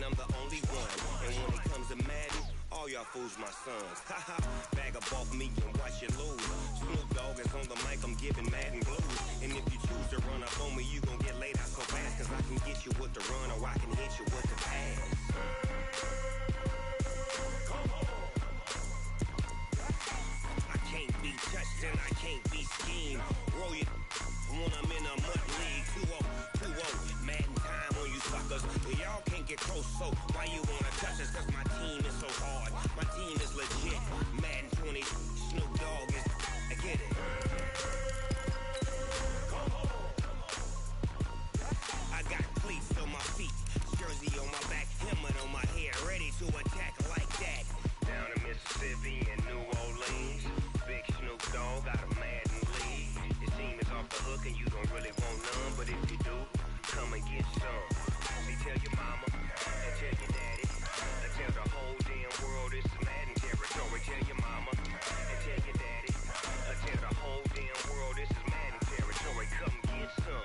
and I'm the only one. And when it comes to Madden, all y'all fools my sons. Haha, bag up off me and watch you lose. Snoop Dogg is on the mic, I'm giving Madden blues. And if you choose to run up on me, you gon' get laid out so fast. Cause I can get you with the run or I can hit you with the pass. I can't be touched and I can't be schemed. Roll you when I'm in a mud league. 2-0, Madden time on you suckers. Y'all can't get close, so why you wanna touch us? Cause my team is so hard. My team is legit. Madden 20, Snoop Dogg is, I get it. I got cleats on my feet, jersey on my back, helmet on my head, ready to attack like that. Down in Mississippi and New Orleans, big Snoop Dogg got a Madden league. Your team is off the hook and you don't really want none, but if you do, come and get some. See, tell your mama and tell your daddy, and tell the whole damn world it's Madden territory. Tell your mama and tell your daddy, and tell the whole damn world this is Madden territory. Come get some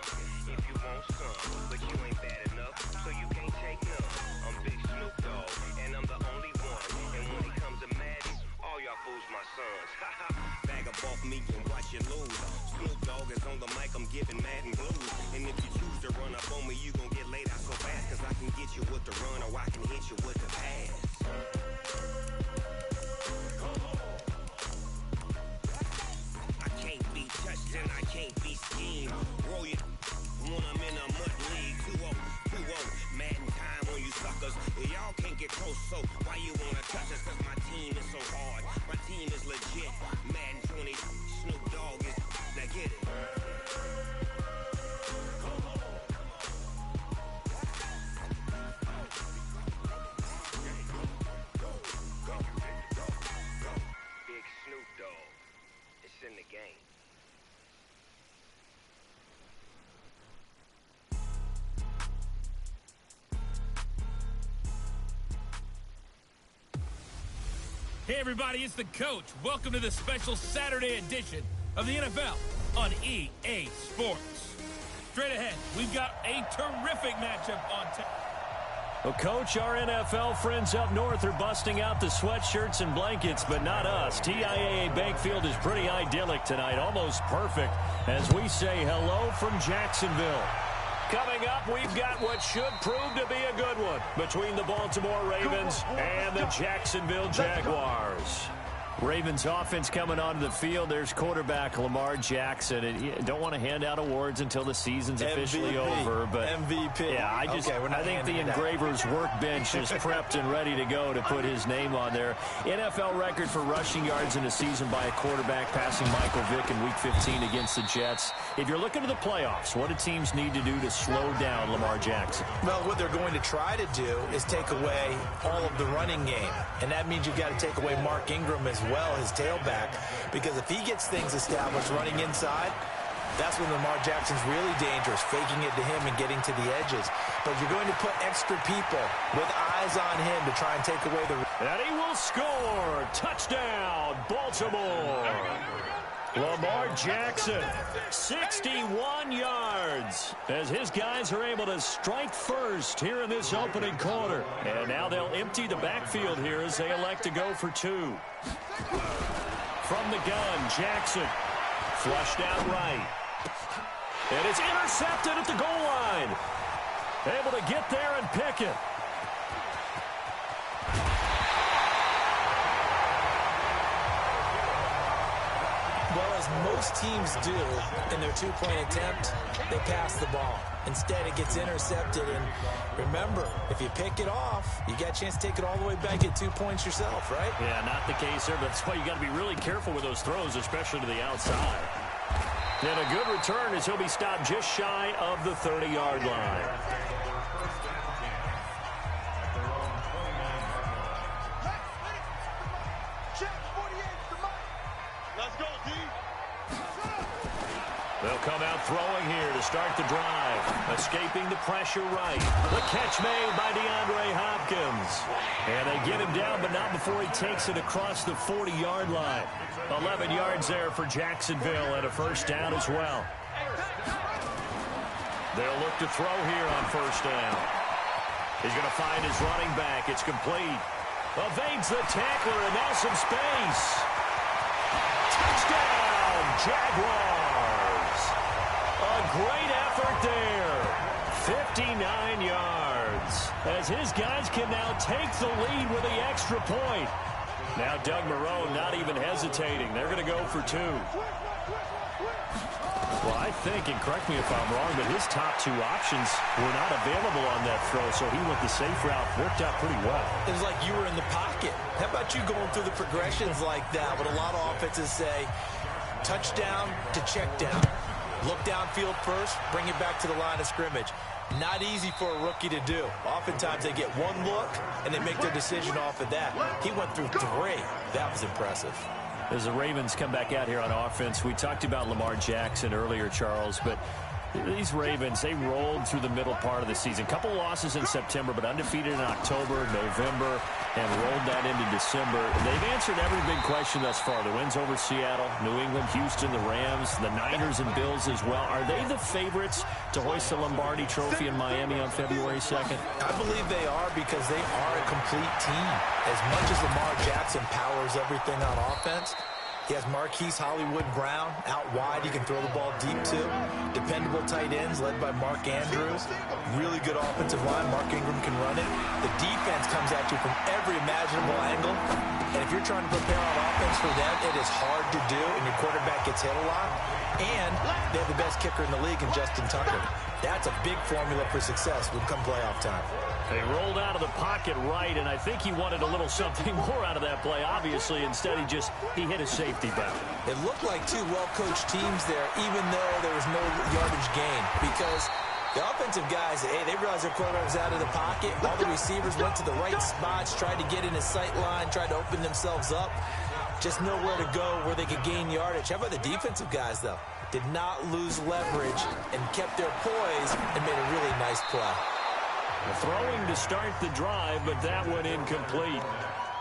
if you want some, but you ain't bad enough, so you can't take none. I'm Big Snoop Dogg, and I'm the only one. And when it comes to Madden, all y'all fools my sons. Haha, bag up off me and watch you lose. Snoop Dogg is on the mic, I'm giving Madden blues. And if you choose to run up on me, you gon' get laid out so fast. Cause I can get you with the run or I can hit you with the pass. I can't be touched and I can't be schemed. Roll you when I'm in a mud league. 2-0, Madden time on you suckers. Y'all can't get close, so why you wanna touch us? Cause my team is so hard. My team is legit. Madden 20, Snoop Dogg is, now get it. Big Snoop Dogg, it's in the game. Hey everybody, it's the Coach. Welcome to the special Saturday edition of the NFL on EA Sports. Straight ahead, we've got a terrific matchup on tap. Well, Coach, our NFL friends up north are busting out the sweatshirts and blankets, but not us. TIAA Bankfield is pretty idyllic tonight, almost perfect, as we say hello from Jacksonville. Coming up, we've got what should prove to be a good one between the Baltimore Ravens and the Jacksonville Jaguars. Ravens offense coming onto the field. There's quarterback Lamar Jackson. And you don't want to hand out awards until the season's officially over. But MVP. Yeah, I think the engraver's workbench is prepped and ready to go to put his name on there. NFL record for rushing yards in a season by a quarterback, passing Michael Vick in Week 15 against the Jets. If you're looking to the playoffs, what do teams need to do to slow down Lamar Jackson? Well, what they're going to try to do is take away all of the running game. And that means you've got to take away Mark Ingram as well, his tailback, because if he gets things established running inside, that's when Lamar Jackson's really dangerous, faking it to him and getting to the edges. But you're going to put extra people with eyes on him to try and take away the... And he will score! Touchdown, Baltimore! Lamar Jackson, 61 yards, as his guys are able to strike first here in this opening quarter. And now they'll empty the backfield here as they elect to go for two. From the gun, Jackson, flushed out right. And it's intercepted at the goal line. Able to get there and pick it. Well, as most teams do in their two-point attempt, they pass the ball. Instead, it gets intercepted. And remember, if you pick it off, you got a chance to take it all the way back at 2 points yourself, right? Yeah, not the case there, but that's why you got to be really careful with those throws, especially to the outside. And a good return as he'll be stopped just shy of the 30-yard line. They'll come out throwing here to start the drive. Escaping the pressure right. The catch made by DeAndre Hopkins. And they get him down, but not before he takes it across the 40-yard line. 11 yards there for Jacksonville and a first down as well. They'll look to throw here on first down. He's going to find his running back. It's complete. Evades the tackler, and now some space. Touchdown, Jaguars. A great effort there. 59 yards. As his guys can now take the lead with the extra point. Now Doug Marrone not even hesitating. They're going to go for 2. Well, I think, and correct me if I'm wrong, but his top 2 options were not available on that throw, so he went the safe route. Worked out pretty well. It was like you were in the pocket. How about you going through the progressions like that? What a lot of offenses say, touchdown to check down. Look downfield first, bring it back to the line of scrimmage. Not easy for a rookie to do. Oftentimes they get one look, and they make their decision off of that. He went through 3. That was impressive. As the Ravens come back out here on offense, we talked about Lamar Jackson earlier, Charles, but these Ravens, they rolled through the middle part of the season. Couple losses in September, but undefeated in October, November, and rolled that into December. They've answered every big question thus far. The wins over Seattle, New England, Houston, the Rams, the Niners and Bills as well. Are they the favorites to hoist the Lombardi Trophy in Miami on February 2nd? I believe they are because they are a complete team. As much as Lamar Jackson powers everything on offense, he has Marquise Hollywood Brown out wide. He can throw the ball deep, too. Dependable tight ends led by Mark Andrews. Really good offensive line. Mark Ingram can run it. The defense comes at you from every imaginable angle. And if you're trying to prepare on offense for them, it is hard to do, and your quarterback gets hit a lot. And they have the best kicker in the league in Justin Tucker. That's a big formula for success when come playoff time. They rolled out of the pocket right, and I think he wanted a little something more out of that play. Obviously, instead he hit a safety valve. It looked like 2 well-coached teams there, even though there was no yardage gain, because the offensive guys, hey, they realized their quarterback was out of the pocket. All the receivers went to the right spots, tried to get in his sight line, tried to open themselves up. Just nowhere to go where they could gain yardage. How about the defensive guys, though? Did not lose leverage and kept their poise and made a really nice play. Throwing to start the drive, but that went incomplete.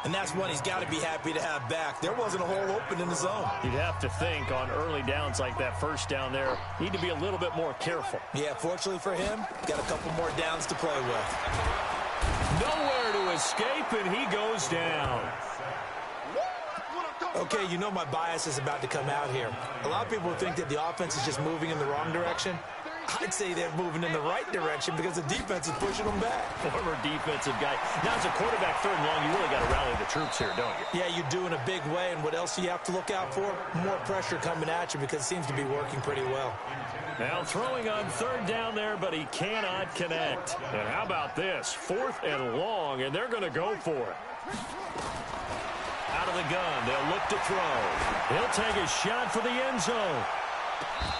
And that's one he's got to be happy to have back. There wasn't a hole open in the zone. You'd have to think on early downs like that, first down there, need to be a little bit more careful. Yeah, fortunately for him, got a couple more downs to play with. Nowhere to escape, and he goes down. Okay, you know my bias is about to come out here. A lot of people think that the offense is just moving in the wrong direction. I'd say they're moving in the right direction because the defense is pushing them back. Former defensive guy. Now, as a quarterback, 3rd and long, you really got to rally the troops here, don't you? Yeah, you do in a big way. And what else do you have to look out for? More pressure coming at you because it seems to be working pretty well. Now throwing on 3rd down there, but he cannot connect. And how about this? 4th and long, and they're going to go for it. Out of the gun, they'll look to throw. He'll take a shot for the end zone.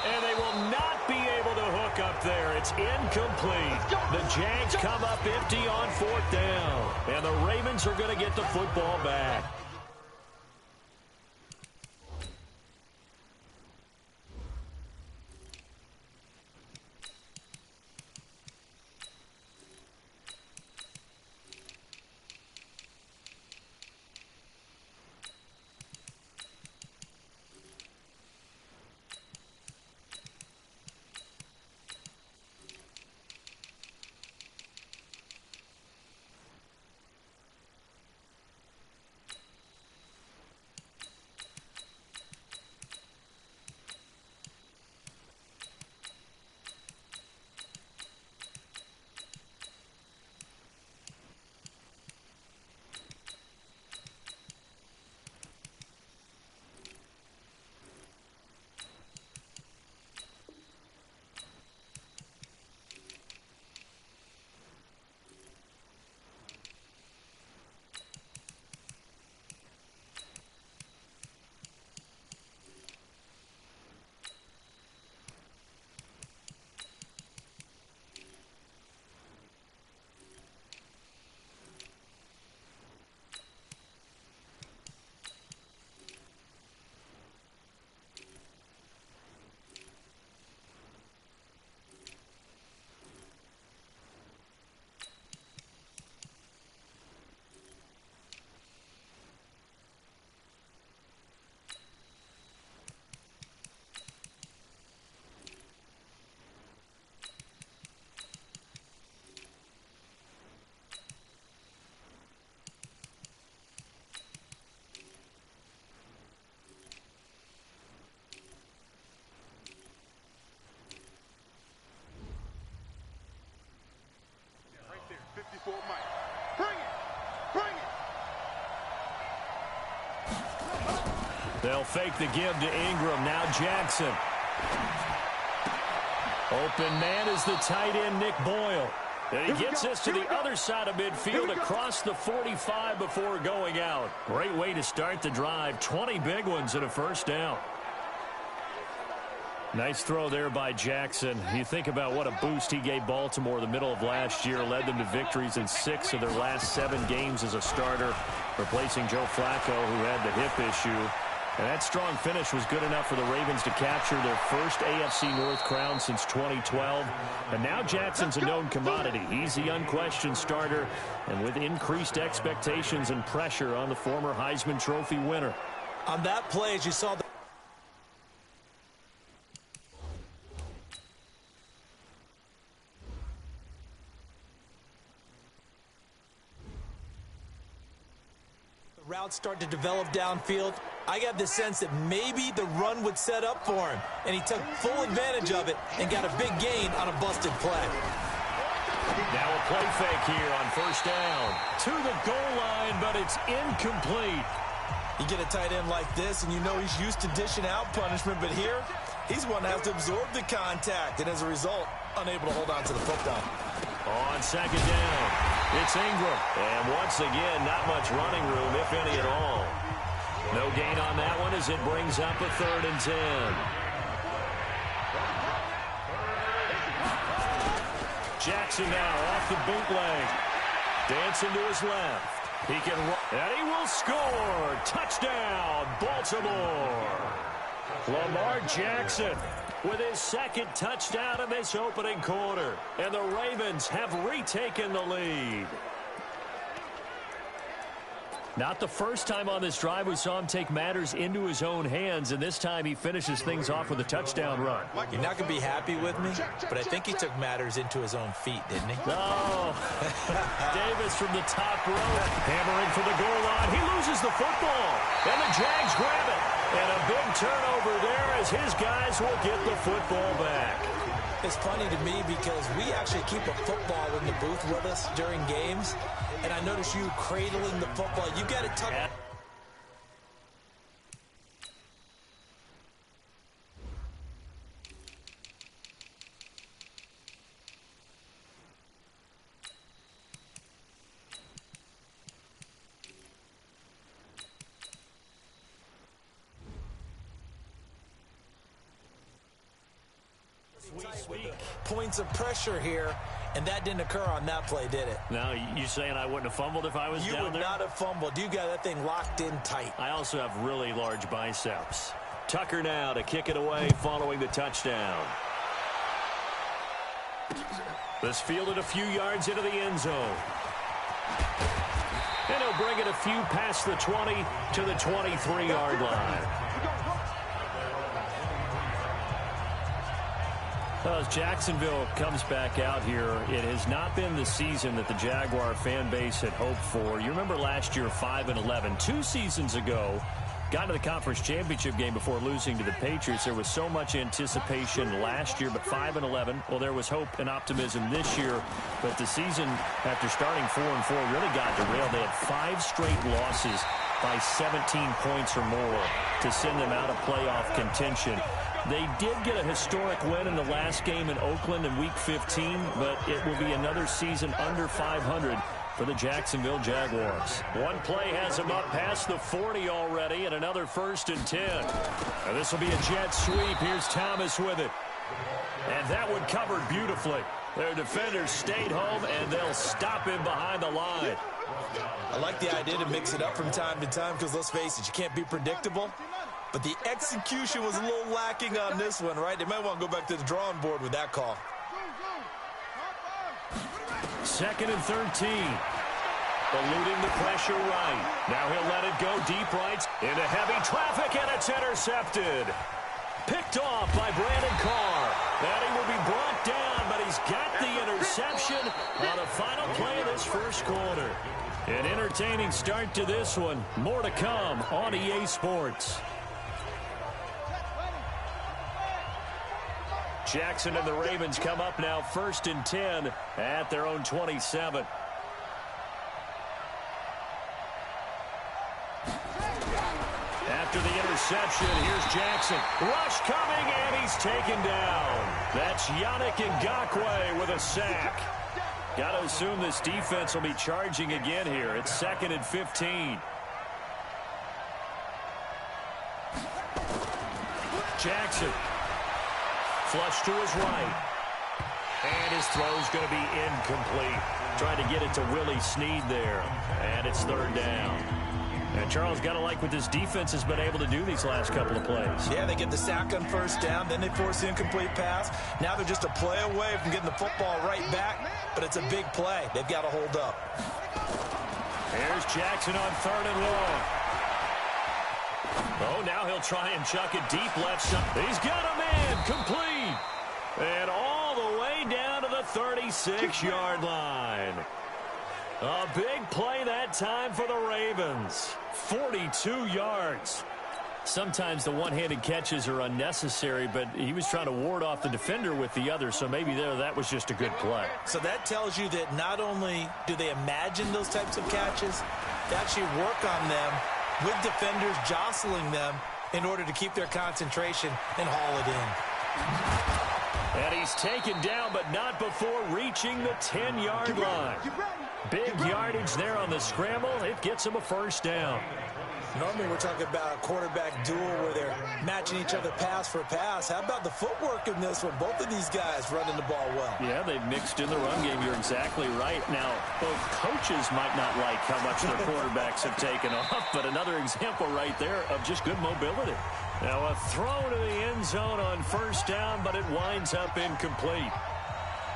And they will not be able to hook up there. It's incomplete. The Jags come up empty on 4th down. And the Ravens are going to get the football back. They'll fake the give to Ingram. Now Jackson. Open man is the tight end, Nick Boyle. And he gets this to the other side of midfield across the 45 before going out. Great way to start the drive. 20 big ones and a first down. Nice throw there by Jackson. You think about what a boost he gave Baltimore the middle of last year. Led them to victories in 6 of their last 7 games as a starter, replacing Joe Flacco, who had the hip issue. And that strong finish was good enough for the Ravens to capture their first AFC North crown since 2012. And now Jackson's a known commodity. He's the unquestioned starter, and with increased expectations and pressure on the former Heisman Trophy winner. On that play, as you saw the routes start to develop downfield, I got the sense that maybe the run would set up for him, and he took full advantage of it and got a big gain on a busted play. Now a play fake here on first down. To the goal line, but it's incomplete. You get a tight end like this, and you know he's used to dishing out punishment, but here, he's one that has to absorb the contact, and as a result, unable to hold on to the football. On second down, it's Ingram. And once again, not much running room, if any at all. No gain on that one as it brings up a 3rd and 10. Jackson now off the bootleg. Dancing to his left. He can run, and he will score. Touchdown, Baltimore. Lamar Jackson with his 2nd touchdown in this opening quarter. And the Ravens have retaken the lead. Not the first time on this drive we saw him take matters into his own hands, and this time he finishes things off with a touchdown run. You're not going to be happy with me, but I think he took matters into his own feet, didn't he? Oh, Davis from the top row, hammering for the goal line. He loses the football, and the Jags grab it. And a big turnover there as his guys will get the football back. It's funny to me because we actually keep a football in the booth with us during games, and I notice you cradling the football. You got it tucked. Points of pressure here, and that didn't occur on that play, did it? Now, you saying I wouldn't have fumbled if I was down there? You would not have fumbled. You got that thing locked in tight. I also have really large biceps. Tucker now to kick it away following the touchdown. This fielded a few yards into the end zone. And he'll bring it a few past the 20 to the 23-yard line. Well, as Jacksonville comes back out here, it has not been the season that the Jaguar fan base had hoped for. You remember last year, 5-11. 2 seasons ago, got to the conference championship game before losing to the Patriots. There was so much anticipation last year, but 5-11. Well, there was hope and optimism this year, but the season, after starting 4-4, really got derailed. They had 5 straight losses by 17 points or more to send them out of playoff contention. They did get a historic win in the last game in Oakland in Week 15, but it will be another season under 500 for the Jacksonville Jaguars. One play has them up past the 40 already, and another 1st and 10. Now this will be a jet sweep. Here's Thomas with it. And that one covered beautifully. Their defenders stayed home, and they'll stop him behind the line. I like the idea to mix it up from time to time because, let's face it, you can't be predictable. But the execution was a little lacking on this one, right? They might want to go back to the drawing board with that call. 2nd and 13. Eluding the pressure right. Now he'll let it go deep right into heavy traffic, and it's intercepted. Picked off by Brandon Carr. And he will be brought down, but he's got the interception on the final play of this first quarter. An entertaining start to this one. More to come on EA Sports. Jackson and the Ravens come up now 1st and 10 at their own 27. after the interception. Here's Jackson. Rush coming, and he's taken down. That's Yannick Ngakoue with a sack. Got to assume this defense will be charging again here. It's 2nd and 15. Jackson. Flush to his right. And his throw's going to be incomplete. Trying to get it to Willie Snead there. And it's 3rd down. And Charles, got to like what this defense has been able to do these last couple of plays. Yeah, they get the sack on 1st down, then they force the incomplete pass. Now they're just a play away from getting the football right back, but it's a big play. They've got to hold up. Here's Jackson on 3rd and long. Oh, now he'll try and chuck it deep left side. He's got a man complete. And all the way down to the 36-yard line. A big play that time for the Ravens. 42 yards. Sometimes the one-handed catches are unnecessary, but he was trying to ward off the defender with the other, so maybe that was just a good play. So that tells you that not only do they imagine those types of catches, they actually work on them with defenders jostling them in order to keep their concentration and haul it in. And he's taken down, but not before reaching the 10-yard line. Big yardage there on the scramble. It gets him a 1st down. Normally we're talking about a quarterback duel where they're matching each other pass for pass. How about the footwork in this one? Both of these guys running the ball well. Yeah, they've mixed in the run game. You're exactly right. Now, both coaches might not like how much their quarterbacks have taken off, but another example right there of just good mobility. Now a throw to the end zone on 1st down, but it winds up incomplete.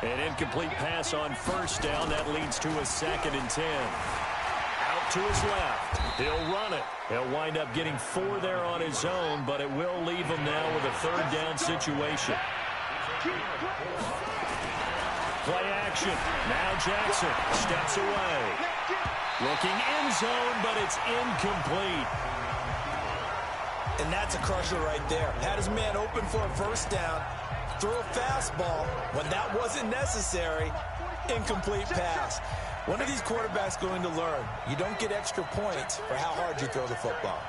An incomplete pass on 1st down. That leads to a 2nd and 10. Out to his left. He'll run it. He'll wind up getting 4 there on his own, but it will leave him now with a 3rd down situation. Play action. Now Jackson steps away. Looking end zone, but it's incomplete. And that's a crusher right there. Had his man open for a 1st down. Throw a fastball when that wasn't necessary. Incomplete pass. When are these quarterbacks going to learn? You don't get extra points for how hard you throw the football.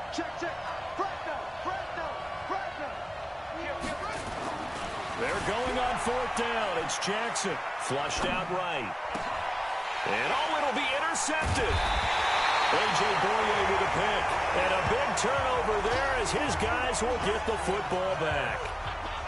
They're going on 4th down. It's Jackson. Flushed out right. And it'll be intercepted. A.J. Boye with a pick. And a big turnover there as his guys will get the football back.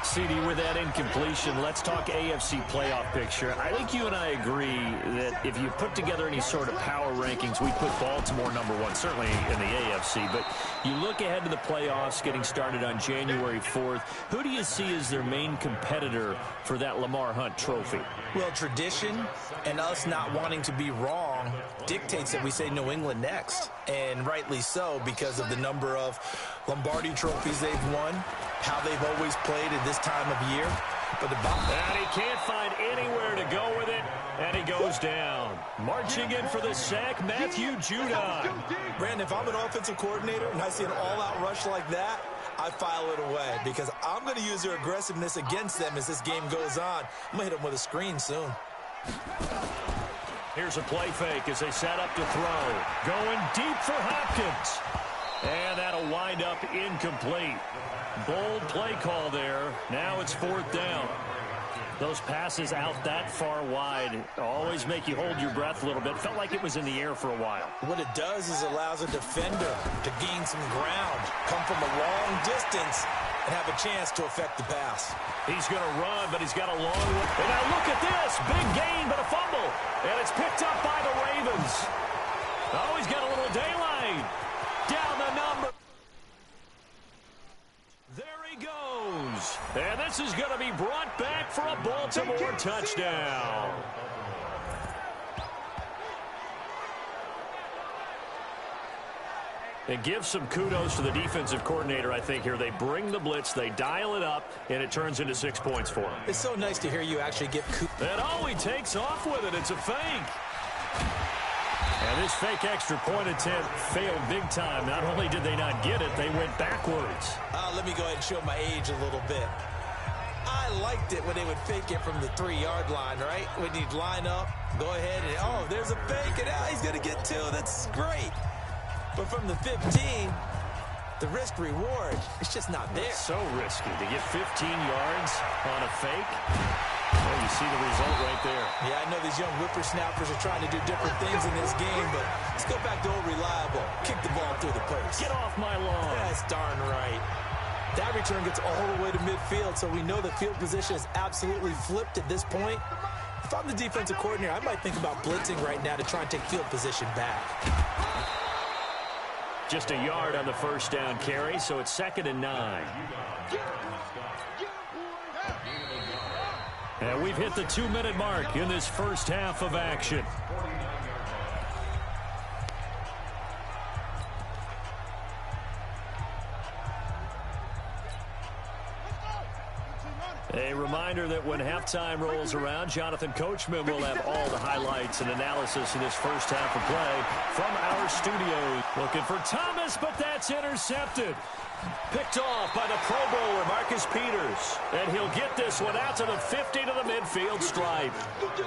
CD, with that incompletion, let's talk AFC playoff picture. I think you and I agree that if you put together any sort of power rankings, we put Baltimore #1, certainly in the AFC. But you look ahead to the playoffs getting started on January 4th. Who do you see as their main competitor for that Lamar Hunt trophy? Well, tradition and us not wanting to be wrong dictates that we say New England next. And rightly so, because of the number of Lombardi trophies they've won, how they've always played at this time of year. But and he can't find anywhere to go with it, and he goes down. Marching in for the sack, Matthew Judon. Brandon, if I'm an offensive coordinator and I see an all-out rush like that, I file it away because I'm going to use their aggressiveness against them as this game goes on. I'm going to hit them with a screen soon. Here's a play fake as they set up to throw. Going deep for Hopkins. And that'll wind up incomplete. Bold play call there. Now it's 4th down. Those passes out that far wide always make you hold your breath a little bit. Felt like it was in the air for a while. What it does is allows a defender to gain some ground, come from a long distance, and have a chance to affect the pass. He's going to run, but he's got a long way. And now look at this. Big gain, but a fumble. And it's picked up by the Ravens. Oh, he's got a little daylight. Down the number. There he goes. And this is going to be brought back for a Baltimore touchdown. It gives some kudos to the defensive coordinator, I think, here. They bring the blitz, they dial it up, and it turns into 6 points for him. It's so nice to hear you actually get kudos. And he takes off with it. It's a fake. And this fake extra point attempt failed big time. Not only did they not get it, they went backwards. Let me go ahead and show my age a little bit. I liked it when they would fake it from the 3-yard line, right? When you'd line up, go ahead and, oh, there's a fake, and he's going to get 2. That's great. But from the 15, the risk-reward, it's just not there. So risky to get 15 yards on a fake. Well, you see the result right there. Yeah, I know these young whippersnappers are trying to do different things in this game, but let's go back to old reliable. Kick the ball through the post. Get off my lawn. That's darn right. That return gets all the way to midfield, so we know the field position is absolutely flipped at this point. If I'm the defensive coordinator, I might think about blitzing right now to try and take field position back. Just a yard on the first down carry, so it's 2nd and 9. And we've hit the 2-minute mark in this first half of action. A reminder that when halftime rolls around, Jonathan Coachman will have all the highlights and analysis in this first half of play from our studios. Looking for Thomas, but that's intercepted. Picked off by the Pro Bowler, Marcus Peters. And he'll get this one out to the 50 to the midfield stripe.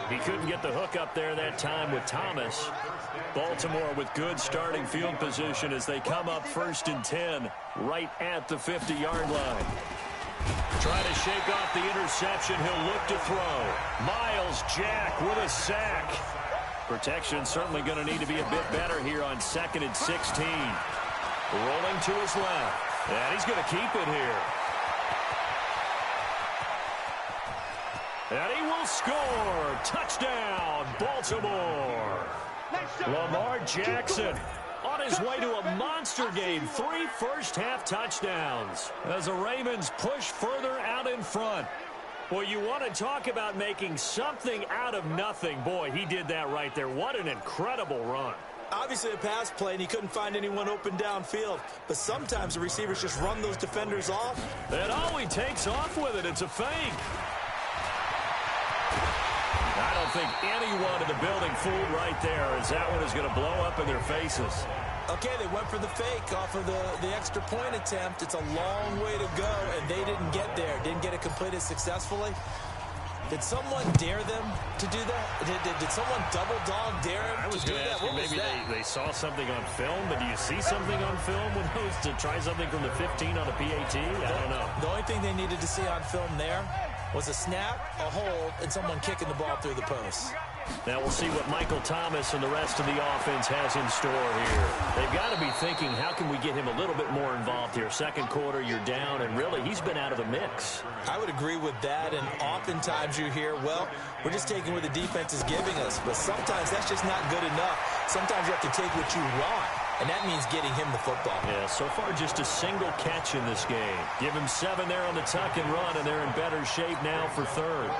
He couldn't get the hook up there that time with Thomas. Baltimore with good starting field position as they come up 1st and 10 right at the 50-yard line. Trying to shake off the interception. He'll look to throw. Myles Jack with a sack. Protection certainly going to need to be a bit better here on 2nd and 16. Rolling to his left. And he's going to keep it here. And he will score. Touchdown, Baltimore. Lamar Jackson on his way to a monster game. 3 first-half touchdowns as the Ravens push further out in front. Boy, you want to talk about making something out of nothing. Boy, he did that right there. What an incredible run. Obviously a pass play, and he couldn't find anyone open downfield. But sometimes the receivers just run those defenders off. And all he takes off with it, it's a fake. I don't think anyone in the building fooled right there, as that one is going to blow up in their faces. Okay, they went for the fake off of the extra point attempt. It's a long way to go, and they didn't get there. Didn't get it completed successfully. Did someone dare them to do that? Did someone double-dog dare them to do that? What was that? Maybe they saw something on film, but do you see something on film when those to try something from the 15 on a PAT? I don't know. The only thing they needed to see on film there was a snap, a hold, and someone kicking the ball through the post. Now we'll see what Michael Thomas and the rest of the offense has in store here. They've got to be thinking, how can we get him a little bit more involved here? Second quarter, you're down, and really, he's been out of the mix. I would agree with that, and oftentimes you hear, well, we're just taking what the defense is giving us, but sometimes that's just not good enough. Sometimes you have to take what you want, and that means getting him the football. Yeah, so far just a single catch in this game. Give him 7 there on the tuck and run, and they're in better shape now for third.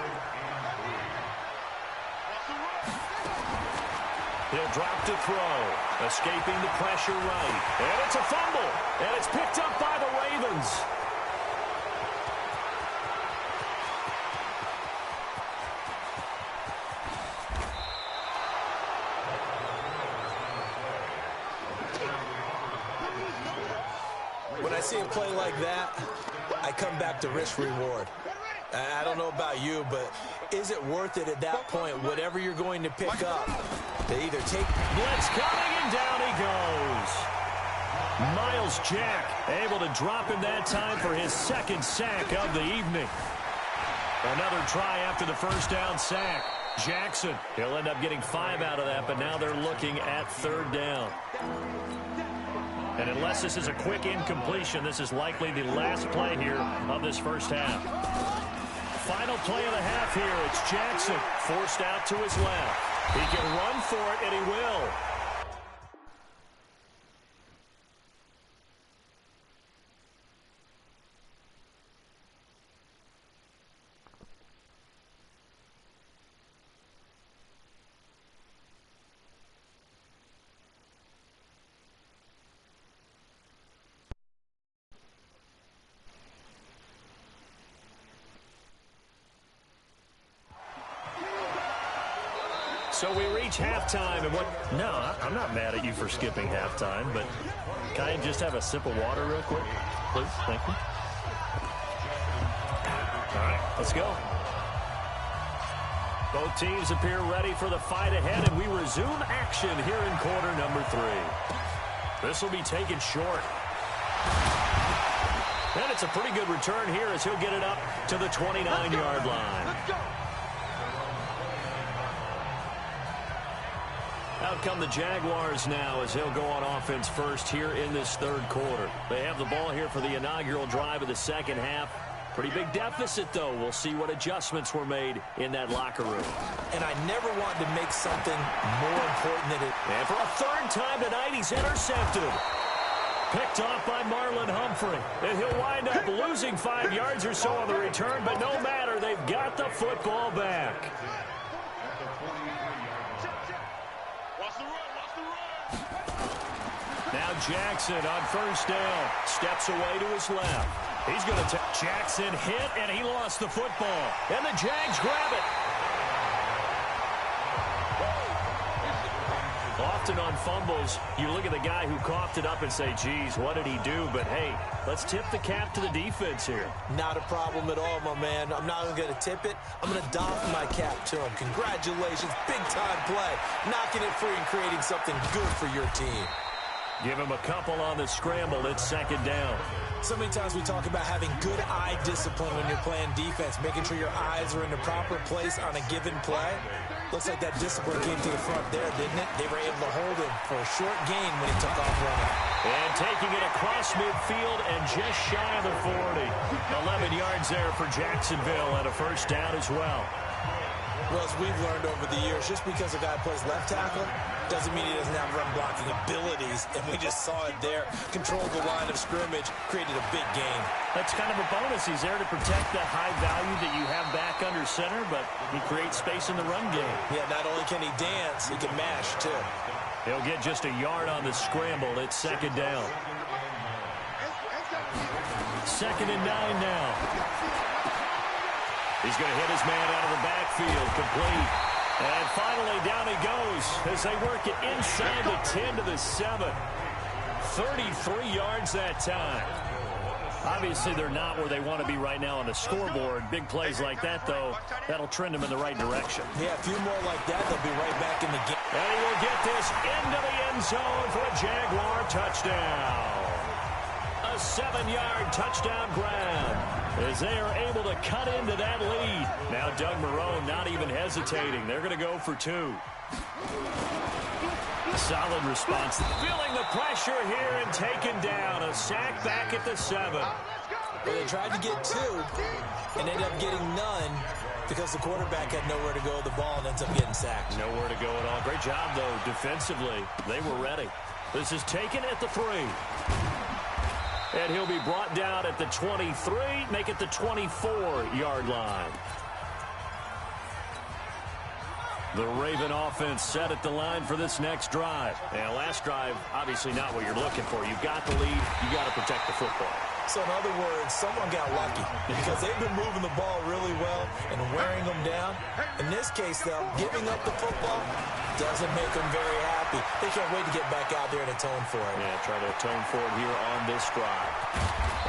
He'll drop to throw, escaping the pressure right. And it's a fumble, and it's picked up by the Ravens. When I see a play like that, I come back to risk-reward. I don't know about you, but is it worth it at that point, whatever you're going to pick up, to either take... Blitz coming, and down he goes. Myles Jack able to drop him that time for his 2nd sack of the evening. Another try after the first down sack. Jackson, he'll end up getting 5 out of that, but now they're looking at 3rd down. And unless this is a quick incompletion, this is likely the last play here of this first half. Final play of the half here. It's Jackson forced out to his left. He can run for it, and he will. So we reach halftime, and what? No, I'm not mad at you for skipping halftime, but can I just have a sip of water real quick, please? Thank you. All right, let's go. Both teams appear ready for the fight ahead, and we resume action here in quarter number 3. This will be taken short. And it's a pretty good return here as he'll get it up to the 29-yard line. Let's go. Out come the Jaguars now as they'll go on offense first here in this third quarter. They have the ball here for the inaugural drive of the second half. Pretty big deficit, though. We'll see what adjustments were made in that locker room. And I never want to make something more important than it. And for a third time tonight, he's intercepted. Picked off by Marlon Humphrey. And he'll wind up losing 5 yards or so on the return, but no matter, they've got the football back. Now Jackson on first down. Steps away to his left. He's going to take Jackson hit, and he lost the football. And the Jags grab it. Often on fumbles, you look at the guy who coughed it up and say, geez, what did he do? But, hey, let's tip the cap to the defense here. Not a problem at all, my man. I'm not even going to tip it. I'm going to doff my cap to him. Congratulations. Big-time play. Knocking it free and creating something good for your team. Give him a couple on the scramble. It's second down. So many times we talk about having good eye discipline when you're playing defense, making sure your eyes are in the proper place on a given play. Looks like that discipline came to the front there, didn't it? They were able to hold him for a short gain when he took off running. And taking it across midfield and just shy of the 40. 11 yards there for Jacksonville and a first down as well. Well, as we've learned over the years, just because a guy plays left tackle doesn't mean he doesn't have run-blocking abilities, and we just saw it there. Controlled the line of scrimmage, created a big gain. That's kind of a bonus. He's there to protect that high value that you have back under center, but he creates space in the run game. Yeah, not only can he dance, he can mash, too. He'll get just a yard on the scramble. It's second down. Second and 9 now. He's going to hit his man out of the backfield, complete. And finally, down he goes as they work it inside the 10 to the 7. 33 yards that time. Obviously, they're not where they want to be right now on the scoreboard. Big plays like that, though, that'll trend them in the right direction. Yeah, a few more like that, they'll be right back in the game. And he will get this into the end zone for a Jaguar touchdown. A 7-yard touchdown grab as they are able to cut into that lead. Now Doug Marrone not even hesitating. They're going to go for 2. Solid response. Feeling the pressure here and taken down. A sack back at the 7. Well, they tried to get 2 and ended up getting none because the quarterback had nowhere to go with the ball and ends up getting sacked. Nowhere to go at all. Great job, though, defensively. They were ready. This is taken at the 3. And he'll be brought down at the 23, make it the 24-yard line. The Raven offense set at the line for this next drive. Now, last drive, obviously not what you're looking for. You've got the lead. You've got to protect the football. So, in other words, someone got lucky because they've been moving the ball really well and wearing them down. In this case, though, giving up the football doesn't make them very happy. They can't wait to get back out there and atone for it. Yeah, try to atone for it here on this drive.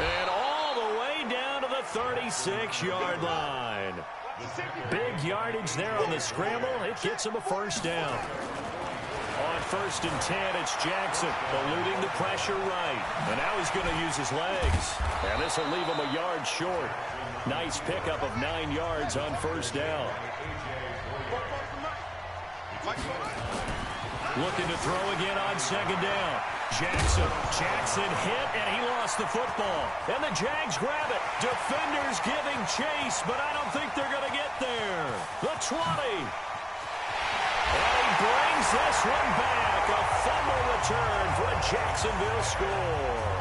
And all the way down to the 36-yard line. Big yardage there on the scramble. It gets him a first down. On first and 10, it's Jackson eluding the pressure right. And now he's going to use his legs. And this will leave him a yard short. Nice pickup of 9 yards on first down. Looking to throw again on second down. Jackson hit, and he lost the football. And the Jags grab it. Defenders giving chase, but I don't think they're going to get there. The 20. And he brings this one back. A fumble return for a Jacksonville score.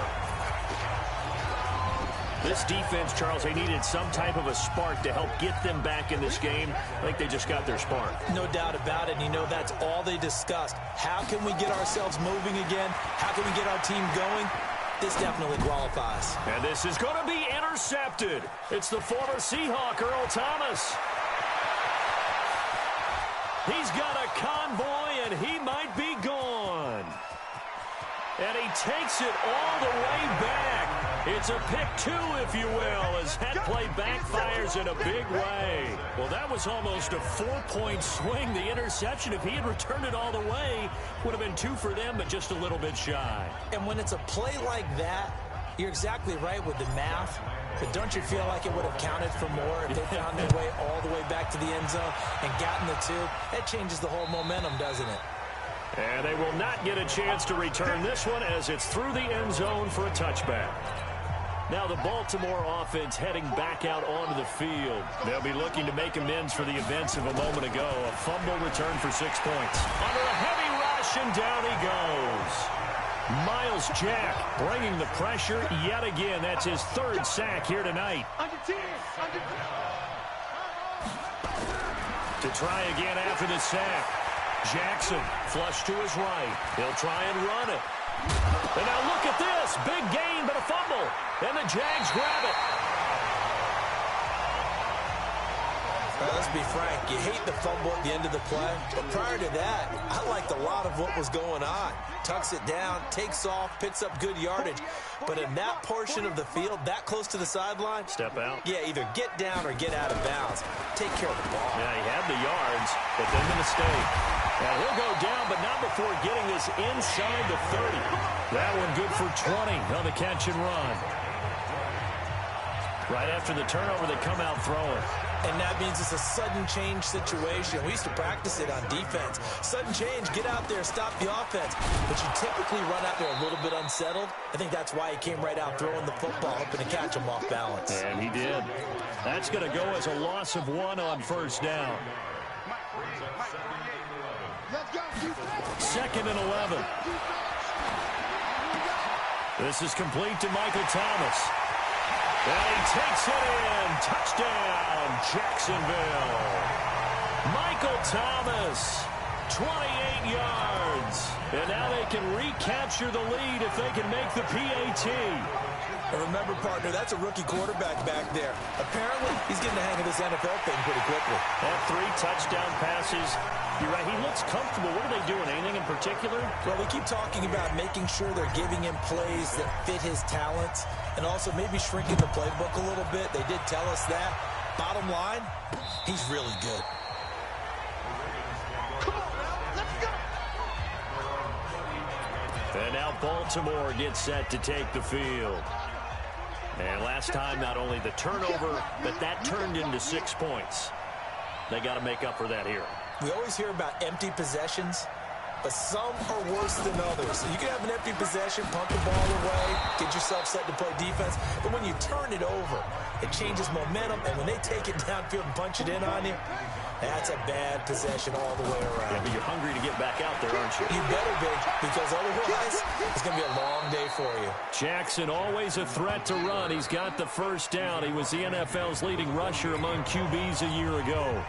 This defense, Charles, they needed some type of a spark to help get them back in this game. I think they just got their spark. No doubt about it. And you know, that's all they discussed. How can we get ourselves moving again? How can we get our team going? This definitely qualifies. And this is going to be intercepted. It's the former Seahawk, Earl Thomas. He's got a convoy, and he might be gone. And he takes it all the way back. It's a pick 2, if you will, as that play backfires in a big way. Well, that was almost a 4-point swing. The interception, if he had returned it all the way, would have been 2 for them, but just a little bit shy. And when it's a play like that, You're exactly right with the math, but don't you feel like it would have counted for more if they found their way all the way back to the end zone and gotten the 2? That changes the whole momentum, doesn't it? And they will not get a chance to return this one as it's through the end zone for a touchback. Now the Baltimore offense heading back out onto the field. They'll be looking to make amends for the events of a moment ago. A fumble return for 6 points. Under a heavy rush, and down he goes. Myles Jack bringing the pressure yet again. That's his 3rd sack here tonight. To try again after the sack. Jackson flush to his right. He'll try and run it. And now look at this. Big gain, but a fumble. And the Jags grab it. Let's be frank, you hate the fumble at the end of the play, but prior to that, I liked a lot of what was going on. Tucks it down, takes off, picks up good yardage, but in that portion of the field, that close to the sideline, step out. Yeah, either get down or get out of bounds. Take care of the ball. Yeah, he had the yards, but then the mistake. Now he'll go down, but not before getting this inside the 30. That one good for 20 on the catch and run. Right after the turnover, they come out throwing. And that means it's a sudden change situation. We used to practice it on defense. Sudden change, get out there, stop the offense. But you typically run out there a little bit unsettled. I think that's why he came right out throwing the football, hoping to catch him off balance. And he did. That's going to go as a loss of 1 on first down. 2nd and 11. This is complete to Michael Thomas. And he takes it in. Touchdown, Jacksonville. Michael Thomas, 28 yards. And now they can recapture the lead if they can make the PAT. And remember, partner, that's a rookie quarterback back there. Apparently, he's getting the hang of this NFL thing pretty quickly. Had 3 touchdown passes. You're right, he looks comfortable. What are they doing? Anything in particular? Well, we keep talking about making sure they're giving him plays that fit his talents and also maybe shrinking the playbook a little bit. They did tell us that. Bottom line, he's really good. Come on, now, let's go. And now Baltimore gets set to take the field. And last time, not only the turnover, but that turned into 6 points. They got to make up for that here. We always hear about empty possessions, but some are worse than others. You can have an empty possession, punt the ball away, get yourself set to play defense, but when you turn it over, it changes momentum, and when they take it downfield and punch it in on you, that's a bad possession all the way around. Yeah, but you're hungry to get back out there, aren't you? You better be, because otherwise, it's going to be a long day for you. Jackson, always a threat to run. He's got the first down. He was the NFL's leading rusher among QBs a year ago.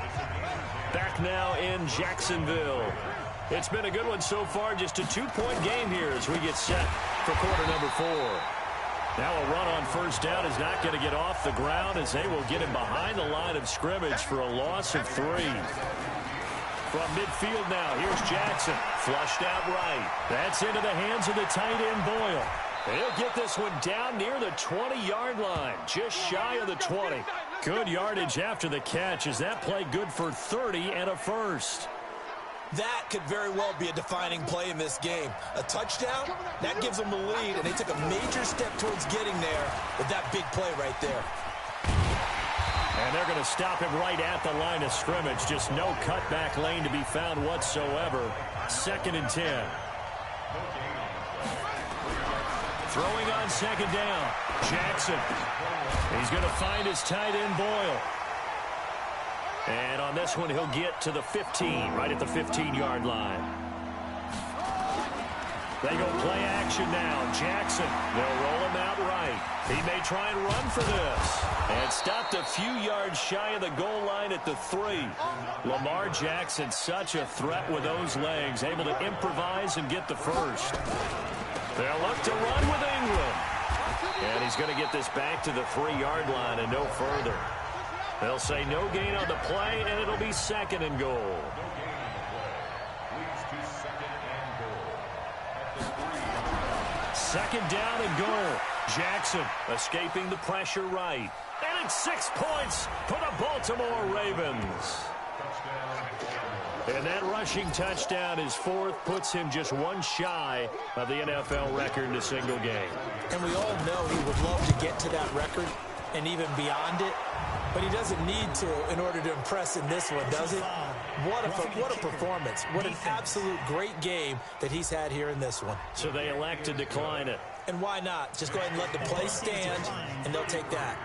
Back now in Jacksonville. It's been a good one so far. Just a 2-point game here as we get set for quarter number 4. Now a run on first down is not going to get off the ground as they will get him behind the line of scrimmage for a loss of 3. From midfield now, here's Jackson. Flushed out right. That's into the hands of the tight end, Boyle. He'll get this one down near the 20-yard line, just shy of the 20. Good yardage after the catch as that play good for 30 and a first. That could very well be a defining play in this game. A touchdown, that gives them the lead, and they took a major step towards getting there with that big play right there. And they're going to stop him right at the line of scrimmage. Just no cutback lane to be found whatsoever. 2nd and 10. Throwing on 2nd down. Jackson. He's going to find his tight end, Boyle. And on this one, he'll get to the 15, right at the 15-yard line. They go play action now. Jackson, they'll roll him out right. He may try and run for this. And stopped a few yards shy of the goal line at the 3. Lamar Jackson, such a threat with those legs, able to improvise and get the first. They'll look to run with Ingram. And he's going to get this back to the 3-yard line and no further. They'll say no gain on the play, and it'll be 2nd and goal. Second down and goal. Jackson escaping the pressure right. And it's 6 points for the Baltimore Ravens. And that rushing touchdown, his fourth, puts him just one shy of the NFL record in a single game. And we all know he would love to get to that record and even beyond it, but he doesn't need to in order to impress in this one, does he? What a performance. What an absolute great game that he's had here in this one. So they elect to decline it. And why not? Just go ahead and let the play stand, and they'll take that.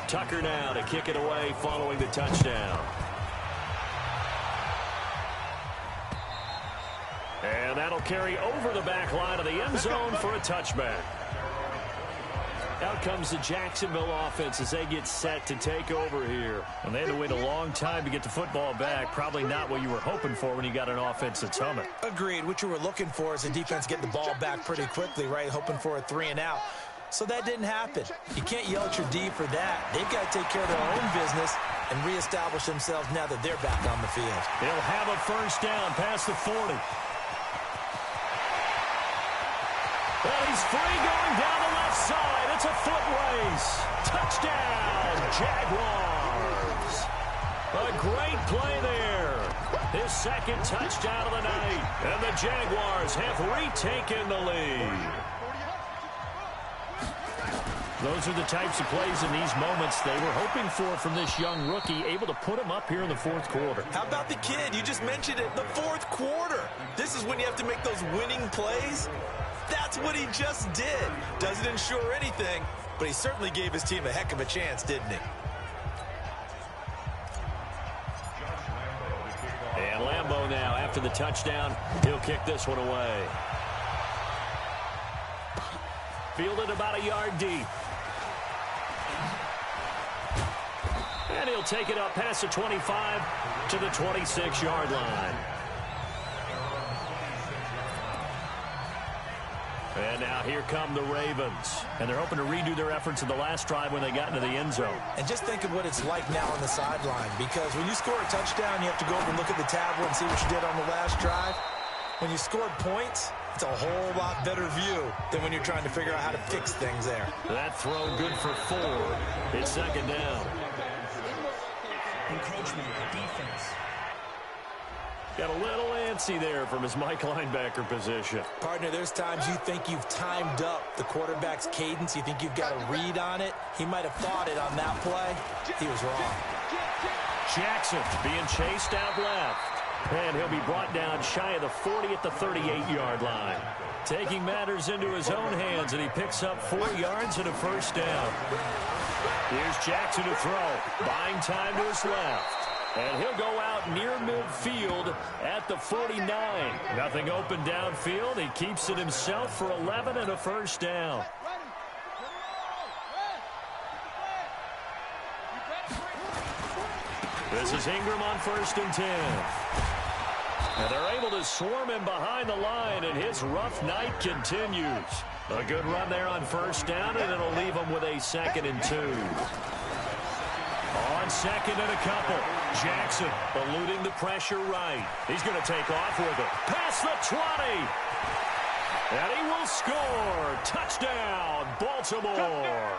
Tucker now to kick it away following the touchdown. And that'll carry over the back line of the end zone for a touchback. Out comes the Jacksonville offense as they get set to take over here. And they had to wait a long time to get the football back. Probably not what you were hoping for when you got an offense that's humming. Agreed. What you were looking for is the defense getting the ball back pretty quickly, right? Hoping for a 3-and-out. So that didn't happen. You can't yell at your D for that. They've got to take care of their own business and reestablish themselves now that they're back on the field. They'll have a first down past the 40. Well, he's free going down the left side. It's a foot race. Touchdown, Jaguars. A great play there. His second touchdown of the night. And the Jaguars have retaken the lead. Those are the types of plays in these moments they were hoping for from this young rookie, able to put him up here in the fourth quarter. How about the kid? You just mentioned it, the fourth quarter. This is when you have to make those winning plays. That's what he just did. Doesn't ensure anything, but he certainly gave his team a heck of a chance, didn't he? And Lambeau now, after the touchdown, he'll kick this one away. Fielded about a yard deep. And he'll take it up past the 25 to the 26-yard line. And now here come the Ravens. And they're hoping to redo their efforts in the last drive when they got into the end zone. And just think of what it's like now on the sideline, because when you score a touchdown, you have to go over and look at the tablet and see what you did on the last drive. When you scored points, it's a whole lot better view than when you're trying to figure out how to fix things there. That throw good for 4. It's second down. Encroachment, defense. Got a little antsy there from his Mike linebacker position. Partner, there's times you think you've timed up the quarterback's cadence. You think you've got a read on it. He might have thought it on that play. He was wrong. Jackson being chased out left. And he'll be brought down shy of the 40 at the 38-yard line. Taking matters into his own hands, and he picks up 4 yards and a first down. Here's Jackson to throw. Buying time to his left. And he'll go out near midfield at the 49. Nothing open downfield. He keeps it himself for 11 and a first down. This is Ingram on 1st and 10. And they're able to swarm him behind the line, and his rough night continues. A good run there on first down, and it'll leave him with a 2nd and 2. On 2nd and a couple. Jackson eluding the pressure right. He's going to take off with it. Past the 20. And he will score. Touchdown, Baltimore.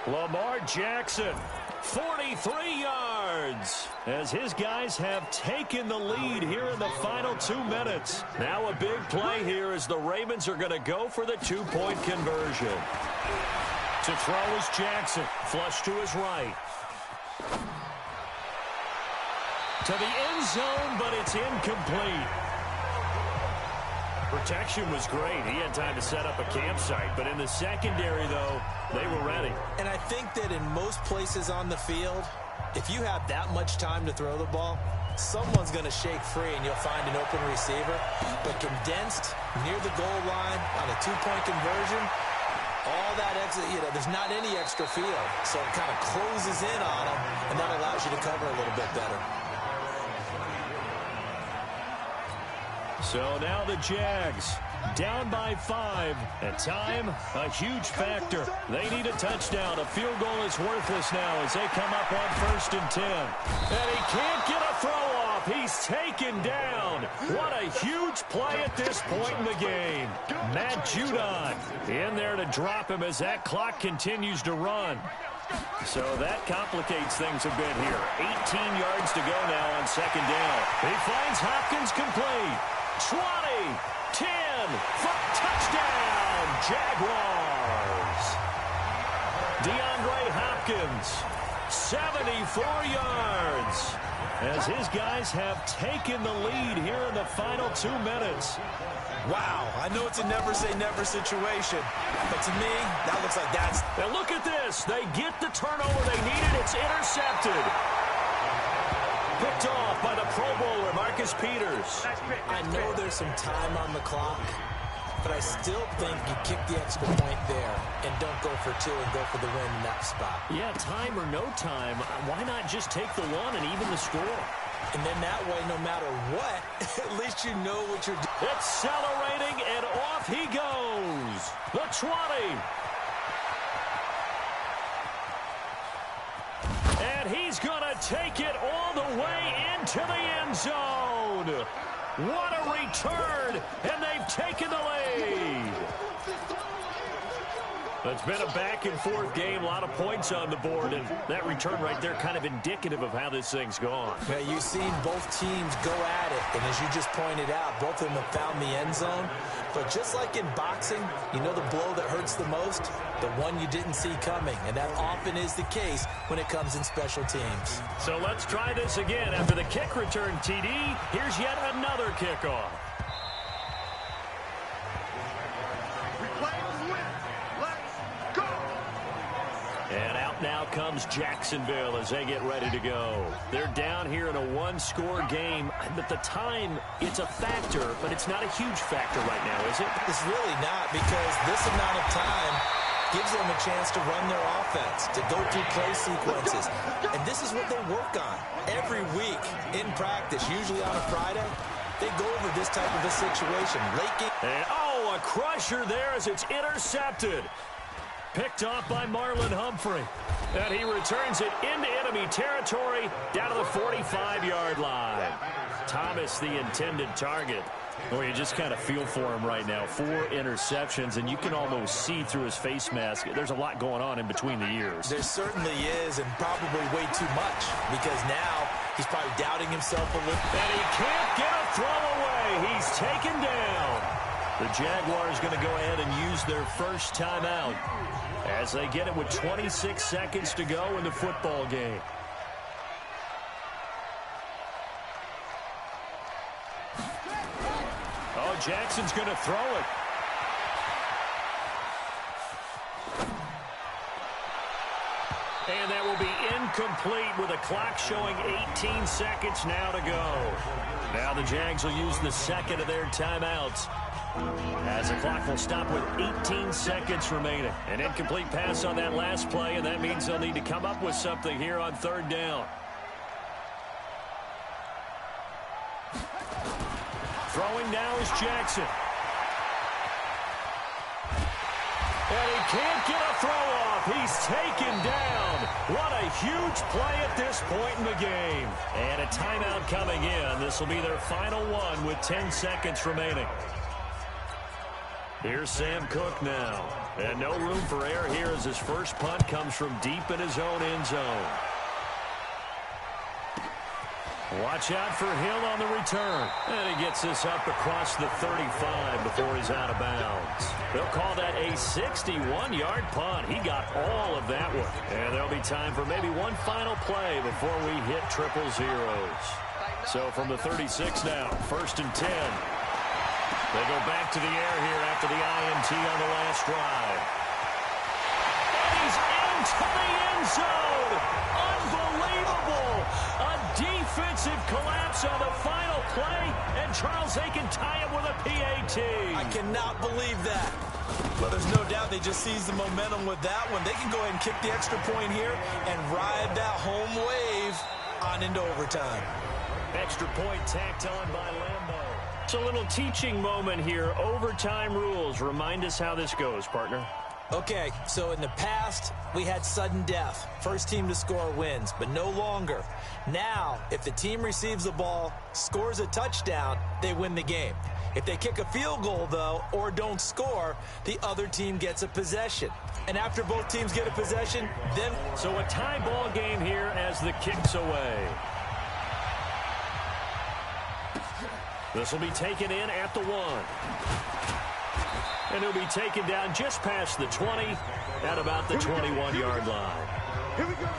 Lamar Jackson, 43 yards, as his guys have taken the lead here in the final 2 minutes. Now a big play here as the Ravens are going to go for the 2-point conversion. To throw is Jackson, flush to his right. To the end zone, but it's incomplete. Protection was great. He had time to set up a campsite, but in the secondary, though, they were ready. And I think that in most places on the field, if you have that much time to throw the ball, someone's going to shake free and you'll find an open receiver. But condensed near the goal line on a 2-point conversion, all that exit, there's not any extra field. So it kind of closes in on them, and that allows you to cover a little bit better. So now the Jags down by 5, and time a huge factor. They need a touchdown. A field goal is worthless now as they come up on 1st and 10. And he can't get a throw off. He's taken down. What a huge play at this point in the game. Matt Judon in there to drop him as that clock continues to run. So that complicates things a bit here. 18 yards to go now on second down. He finds Hopkins complete. 20, 10, for touchdown, Jaguars. DeAndre Hopkins, 74 yards, as his guys have taken the lead here in the final 2 minutes. Wow, I know it's a never-say-never situation, but to me, that looks like that's... And look at this. They get the turnover they needed. It's intercepted. Picked off by the Pro Bowler, Marcus Peters. I know there's some time on the clock, but I still think you kick the extra point there and don't go for 2 and go for the win in that spot. Yeah, time or no time, why not just take the 1 and even the score? And then that way, no matter what, at least you know what you're doing. Accelerating, and off he goes. The 20. And he's going to take it all the way into the end zone. What a return, and they've taken the lead. It's been a back-and-forth game, a lot of points on the board, and that return right there kind of indicative of how this thing's gone. Yeah, you've seen both teams go at it, and as you just pointed out, both of them have found the end zone. But just like in boxing, you know the blow that hurts the most? The one you didn't see coming, and that often is the case when it comes in special teams. So let's try this again. After the kick return, TD, here's yet another kickoff. And out now comes Jacksonville as they get ready to go. They're down here in a 1-score game, but the time, it's a factor, but it's not a huge factor right now, is it? It's really not, because this amount of time gives them a chance to run their offense, to go through play sequences. And this is what they work on every week in practice, usually on a Friday. They go over this type of a situation. Late game. And, a crusher there as it's intercepted. Picked off by Marlon Humphrey. And he returns it into enemy territory down to the 45-yard line. Thomas, the intended target. Well, you just kind of feel for him right now. 4 interceptions, and you can almost see through his face mask. There's a lot going on in between the ears. There certainly is, and probably way too much, because now he's probably doubting himself a little. And he can't get a throw away. He's taken down. The Jaguars going to go ahead and use their first timeout as they get it with 26 seconds to go in the football game. Oh, Jackson's going to throw it. And that will be incomplete with a clock showing 18 seconds now to go. Now the Jags will use the second of their timeouts, as the clock will stop with 18 seconds remaining. An incomplete pass on that last play, and that means they'll need to come up with something here on third down. Throwing now is Jackson. And he can't get a throw off. He's taken down. What a huge play at this point in the game. And a timeout coming in. This will be their final one with 10 seconds remaining. Here's Sam Cook now. And no room for error here as his first punt comes from deep in his own end zone. Watch out for Hill on the return. And he gets this up across the 35 before he's out of bounds. They'll call that a 61-yard punt. He got all of that one. And there'll be time for maybe one final play before we hit triple zeros. So from the 36 now, 1st and 10. They go back to the air here after the INT on the last drive. And he's into the end zone. Unbelievable. A defensive collapse on the final play, and Charles, they can tie it with a PAT. I cannot believe that. But there's no doubt they just seized the momentum with that one. They can go ahead and kick the extra point here and ride that home wave on into overtime. Extra point tacked on by Lambo. It's a little teaching moment here. Overtime rules. Remind us how this goes, partner. Okay, so in the past, we had sudden death. First team to score wins, but no longer. Now, if the team receives the ball, scores a touchdown, they win the game. If they kick a field goal, though, or don't score, the other team gets a possession. And after both teams get a possession, then... So a tie ball game here as the kick's away. This will be taken in at the 1. And he'll be taken down just past the 20 at about the 21-yard line. Here we go.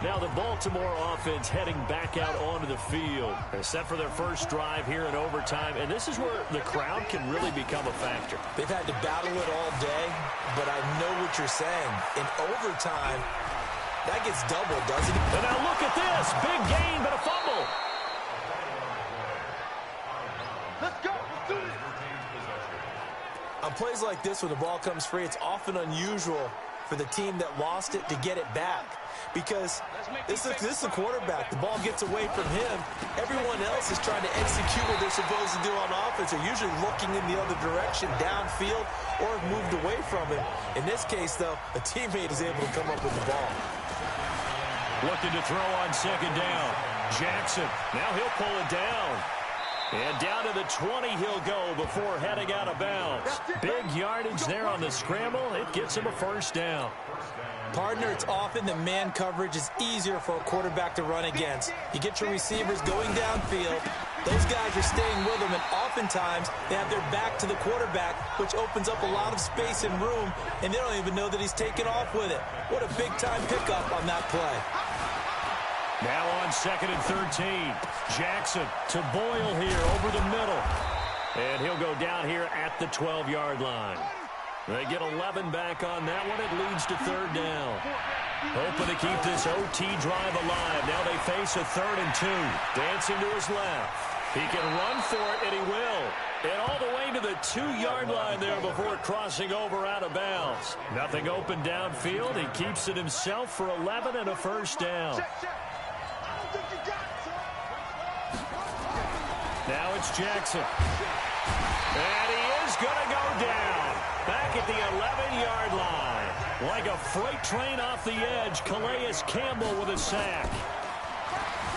Now the Baltimore offense heading back out onto the field. They're set for their first drive here in overtime, and this is where the crowd can really become a factor. They've had to battle it all day, but I know what you're saying. In overtime, that gets doubled, doesn't it? And now look at this. Big gain, but a fumble. Let's go. Let's do this. On plays like this, when the ball comes free, it's often unusual for the team that lost it to get it back. Because this is the quarterback. The ball gets away from him. Everyone else is trying to execute what they're supposed to do on offense. They're usually looking in the other direction, downfield, or moved away from him. In this case, though, a teammate is able to come up with the ball. Looking to throw on second down. Jackson. Now he'll pull it down. And down to the 20 he'll go before heading out of bounds. Big yardage there on the scramble. It gets him a first down. Partner, it's often that man coverage is easier for a quarterback to run against. You get your receivers going downfield. Those guys are staying with them, and oftentimes they have their back to the quarterback, which opens up a lot of space and room, and they don't even know that he's taken off with it. What a big-time pickup on that play. Now on 2nd and 13. Jackson to Boyle here over the middle. And he'll go down here at the 12-yard line. They get 11 back on that one. It leads to 3rd down. Hoping to keep this OT drive alive. Now they face a 3rd and 2. Dancing to his left. He can run for it, and he will. And all the way to the 2-yard line there before crossing over out of bounds. Nothing open downfield. He keeps it himself for 11 and a first down. Now it's Jackson. And he is going to go down. Back at the 11-yard line. Like a freight train off the edge, Calais Campbell with a sack.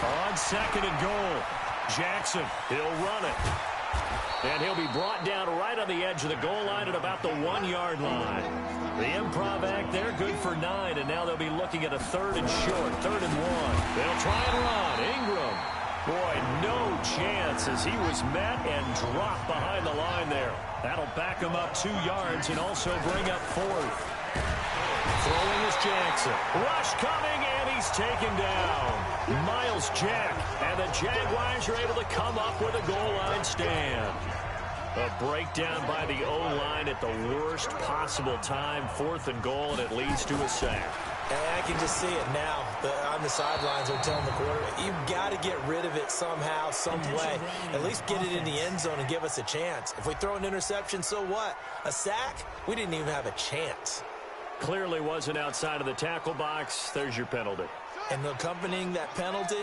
On 2nd and goal. Jackson, he'll run it. And he'll be brought down right on the edge of the goal line at about the 1-yard line. The improv act there, good for 9, and now they'll be looking at a 3rd and short, 3rd and 1. They'll try and run. Ingram. Boy, no chance as he was met and dropped behind the line there. That'll back him up 2 yards and also bring up 4th. Throwing is Jackson. Rush coming, and he's taken down. Miles Jack, and the Jaguars are able to come up with a goal line stand. A breakdown by the O-line at the worst possible time. 4th and goal, and it leads to a sack. And I can just see it now. On the sidelines, they're telling the quarterback, you've got to get rid of it somehow, some way. At least get it in the end zone and give us a chance. If we throw an interception, so what? A sack? We didn't even have a chance. Clearly wasn't outside of the tackle box. There's your penalty. And accompanying that penalty,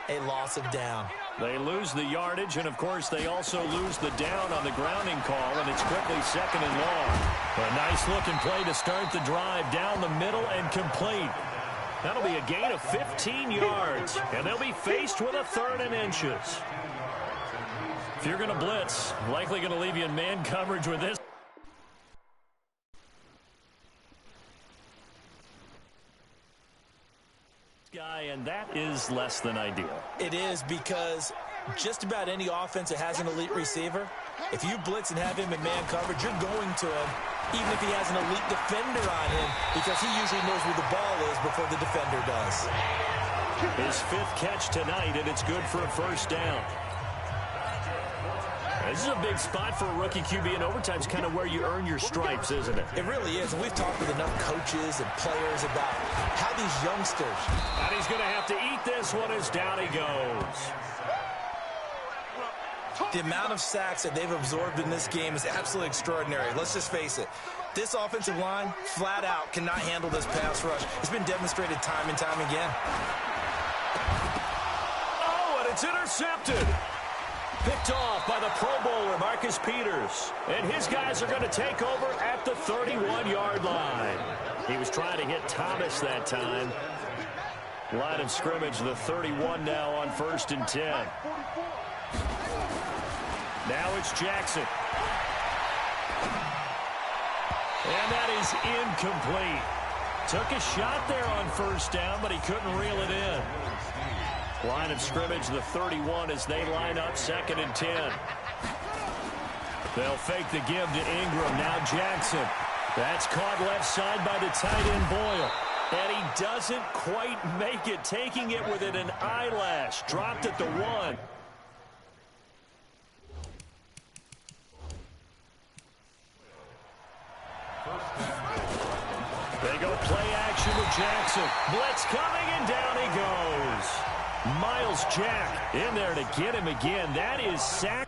a loss of down. They lose the yardage, and, of course, they also lose the down on the grounding call, and it's quickly 2nd and long. A nice-looking play to start the drive down the middle and complete. That'll be a gain of 15 yards, and they'll be faced with a 3rd and inches. If you're going to blitz, likely going to leave you in man coverage with this guy, and that is less than ideal. It is, because just about any offense that has an elite receiver, if you blitz and have him in man coverage, you're going to him, even if he has an elite defender on him, because he usually knows where the ball is before the defender does. His 5th catch tonight, and it's good for a first down. This is a big spot for a rookie QB, and overtime's kind of where you earn your stripes, isn't it? It really is, and we've talked with enough coaches and players about how these youngsters... And he's going to have to eat this one as down he goes. The amount of sacks that they've absorbed in this game is absolutely extraordinary. Let's just face it. This offensive line, flat out, cannot handle this pass rush. It's been demonstrated time and time again. Oh, and it's intercepted. Picked off by the Pro Bowler, Marcus Peters. And his guys are going to take over at the 31-yard line. He was trying to hit Thomas that time. Line of scrimmage, the 31 now on 1st and 10. Now it's Jackson. And that is incomplete. Took a shot there on first down, but he couldn't reel it in. Line of scrimmage, the 31 as they line up 2nd and 10. They'll fake the give to Ingram. Now Jackson. That's caught left side by the tight end Boyle. And he doesn't quite make it, taking it within an eyelash. Dropped at the 1. They go play action to Jackson. Blitz coming, and down he goes. Miles Jack in there to get him again. That is sack.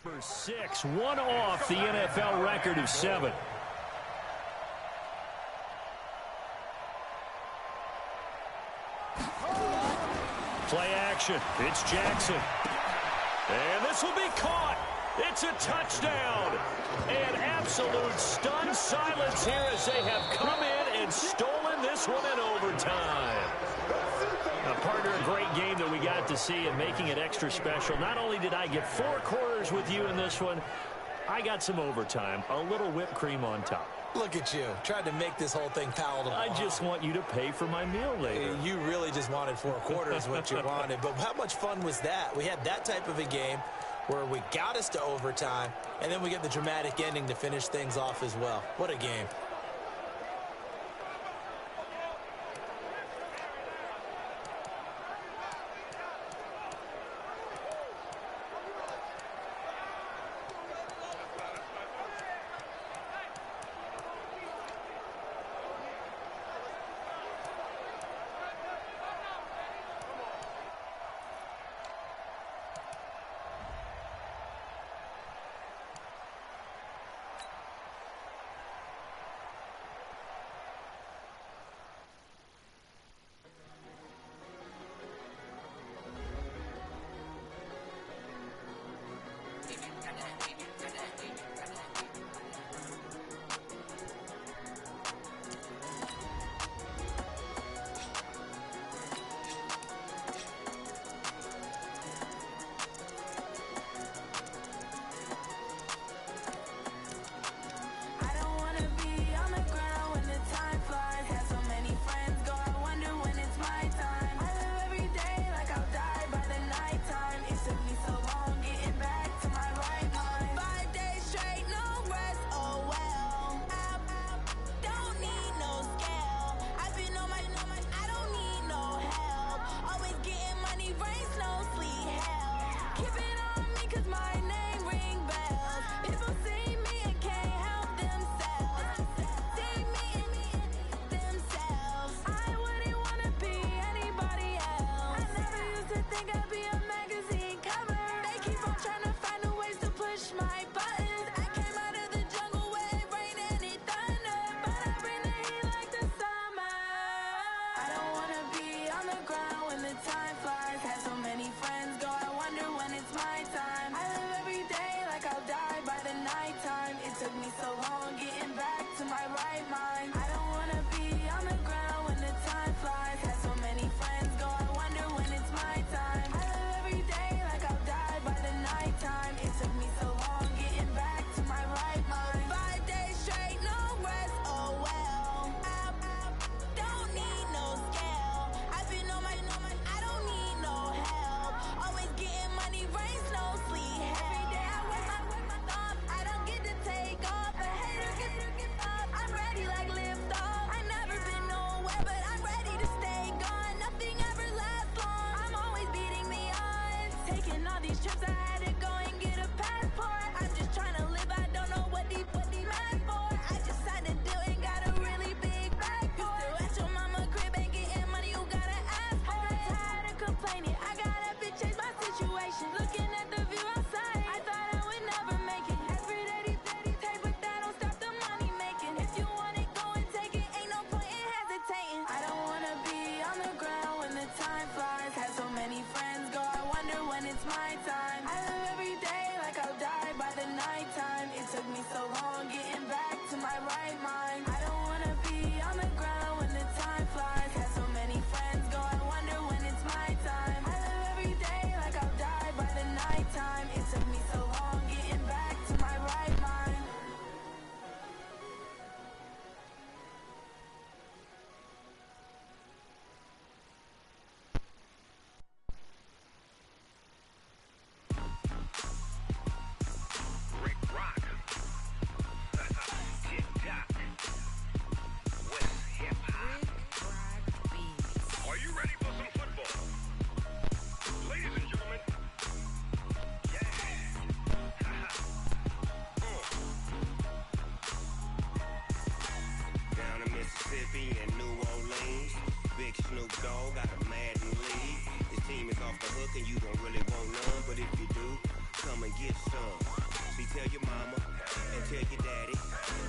Number 6, one off the NFL record of 7. Play action. It's Jackson. And this will be caught. It's a touchdown. And absolute stunned silence here as they have come in and stolen this one in overtime. Now, partner, a great game that we got to see and making it extra special. Not only did I get 4 quarters with you in this one, I got some overtime. A little whipped cream on top. Look at you. Tried to make this whole thing palatable. I just want you to pay for my meal later. You really just wanted 4 quarters what you wanted. But how much fun was that? We had that type of a game where we got us to overtime, and then we get the dramatic ending to finish things off as well. What a game. Mississippi and New Orleans. Big Snoop Dogg got a Madden league. His team is off the hook and you don't really want none, but if you do, come and get some. See, tell your mama and tell your daddy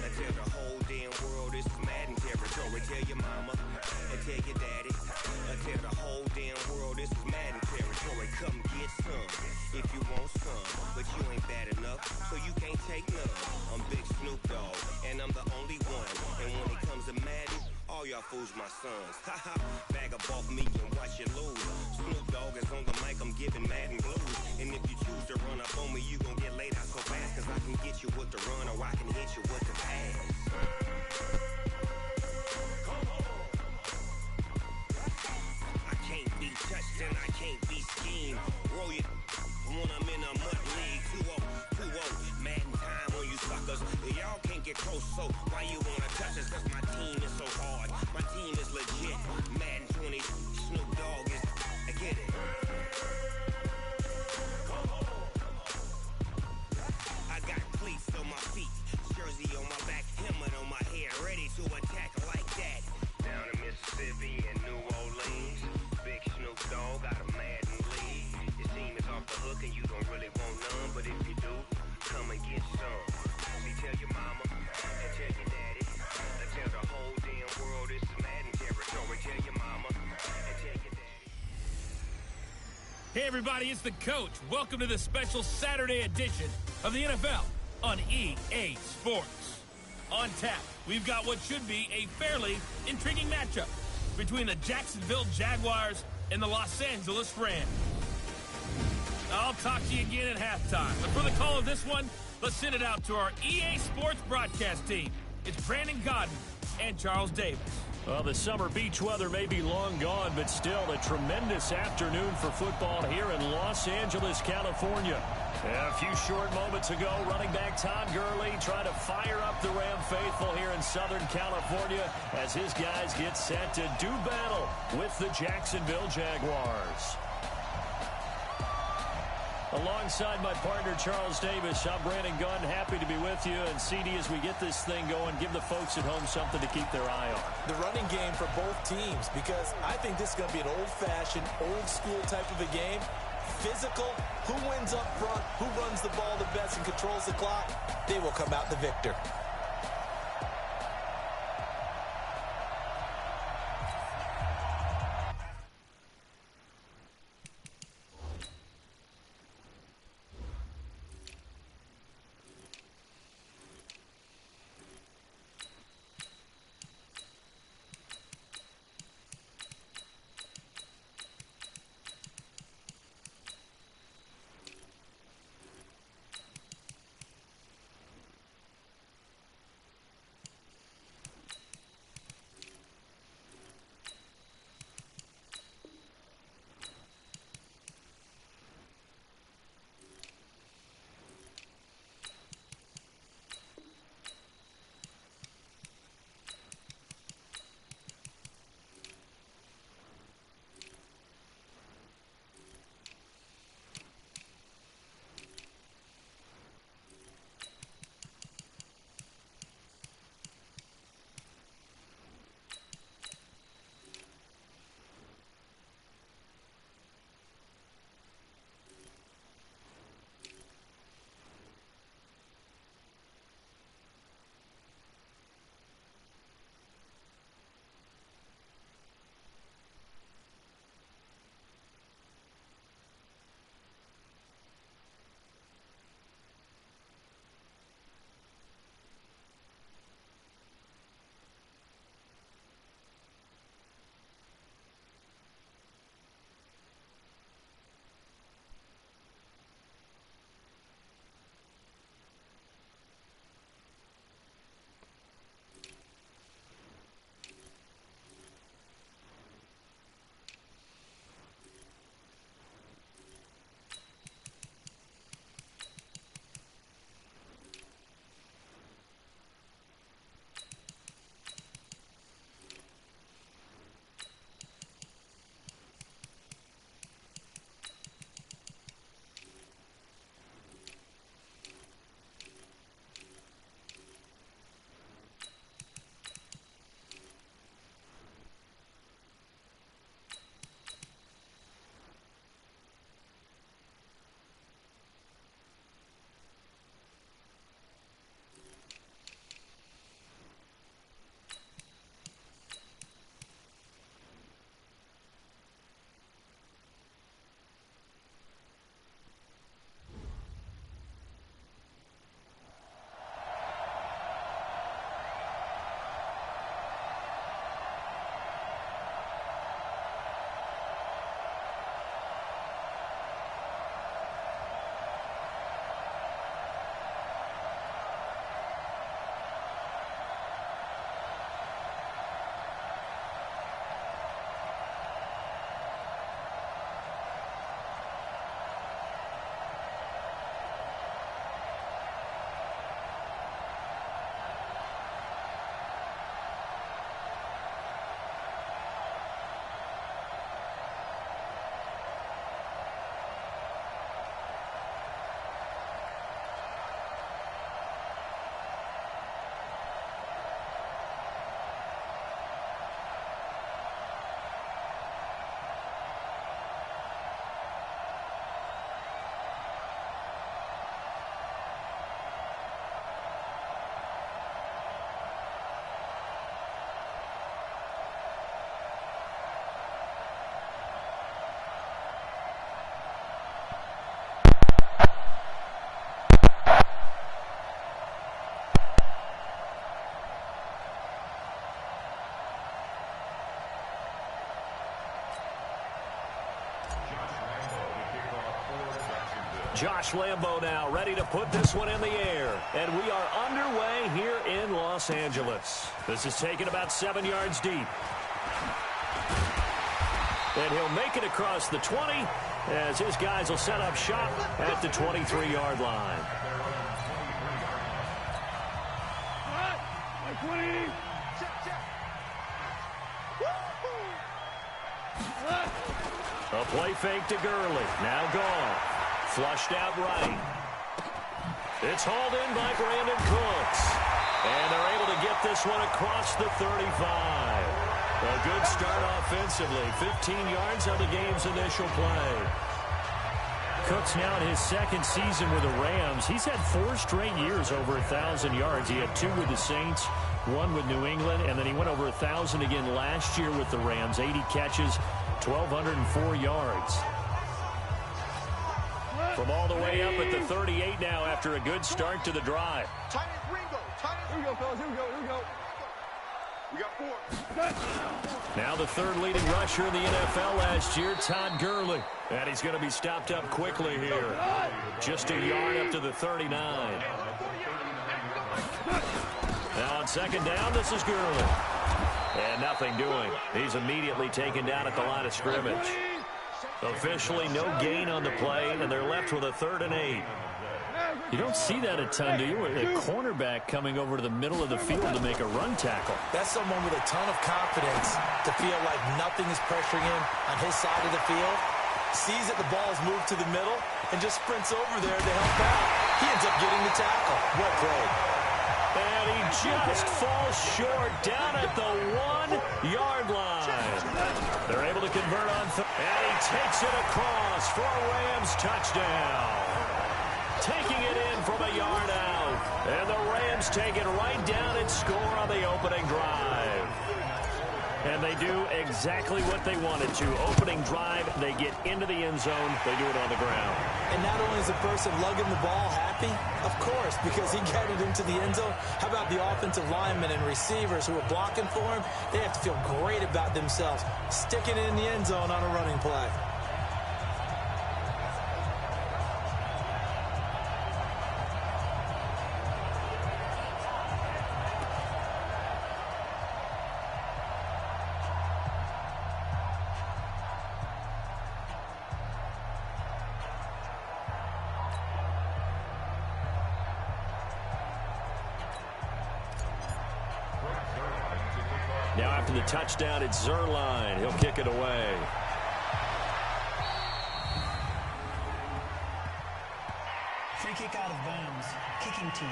and tell the whole damn world this is Madden territory. Tell your mama and tell your daddy and tell the whole damn world this is Madden territory. Come get some if you want some, but you ain't bad enough, so you can't take none. I'm Big Snoop Dogg and I'm the only one. And when it comes to Madden, all y'all fools my sons. Haha, bag up off me and watch you lose. Snoop Dogg is on the mic, I'm giving Madden blues. And if you choose to run up on me, you gon' get laid out so fast. Cause I can get you with the run or I can hit you with the pass. I can't be touched and I can't be schemed. Roll you when I'm in a mud league. 2-0, Madden time on you suckers. Y'all can't get close, so why you wanna touch us? Cause my team is so hard. My team is legit. Madden 20, Snoop Dogg is, I get it. I got cleats on my feet, jersey on my back, helmet on my head, ready to attack like that. Down in Mississippi and New Orleans, Big Snoop Dogg got a Madden league. Your team is off the hook and you don't really want none, but if you do, come and get some. See, tell your mama and tell your daddy and tell the whole damn world this is Madden territory. Tell your mama and tell your daddy. Hey, everybody, it's the Coach. Welcome to the special Saturday edition of the NFL on EA Sports. On tap, we've got what should be a fairly intriguing matchup between the Jacksonville Jaguars and the Los Angeles Rams. I'll talk to you again at halftime. But for the call of this one, let's send it out to our EA Sports broadcast team. It's Brandon Godden and Charles Davis. Well, the summer beach weather may be long gone, but still a tremendous afternoon for football here in Los Angeles, California. A few short moments ago, running back Todd Gurley trying to fire up the Ram faithful here in Southern California as his guys get set to do battle with the Jacksonville Jaguars. Alongside my partner, Charles Davis, I'm Brandon Gunn. Happy to be with you. And CD, as we get this thing going, give the folks at home something to keep their eye on. The running game for both teams, because I think this is going to be an old-fashioned, old-school type of a game. Physical, who wins up front, who runs the ball the best and controls the clock, they will come out the victor. Josh Lambo now ready to put this one in the air. And we are underway here in Los Angeles. This is taken about 7 yards deep. And he'll make it across the 20 as his guys will set up shop at the 23-yard line. A play fake to Gurley. Now gone. Flushed out right. It's hauled in by Brandon Cooks. And they're able to get this one across the 35. A good start offensively. 15 yards on the game's initial play. Cooks now in his second season with the Rams. He's had 4 straight years over 1,000 yards. He had 2 with the Saints, 1 with New England, and then he went over 1,000 again last year with the Rams. 80 catches, 1,204 yards. From all the way up at the 38 now after a good start to the drive. Tight end Ringo. Here we go, fellas. Here we go. We got 4. Now the third leading rusher in the NFL last year, Todd Gurley. And he's going to be stopped up quickly here. Just a yard up to the 39. Now on second down, this is Gurley. And nothing doing. He's immediately taken down at the line of scrimmage. Officially no gain on the play, and they're left with a 3rd and 8. You don't see that a ton, do you? A cornerback coming over to the middle of the field to make a run tackle. That's someone with a ton of confidence to feel like nothing is pressuring him on his side of the field. Sees that the ball's moved to the middle and just sprints over there to help out. He ends up getting the tackle. Well played. And he just falls short down at the 1-yard line. They're able to convert on and he takes it across for a Rams touchdown. Taking it in from a yard out. And the Rams take it right down and score on the opening drive. And they do exactly what they wanted to. Opening drive, they get into the end zone. They do it on the ground. And not only is the person lugging the ball happy, of course, because he got it into the end zone. How about the offensive linemen and receivers who are blocking for him? They have to feel great about themselves, sticking it in the end zone on a running play. Now after the touchdown, it's Zuerlein. He'll kick it away. Free kick out of bounds. Kicking team.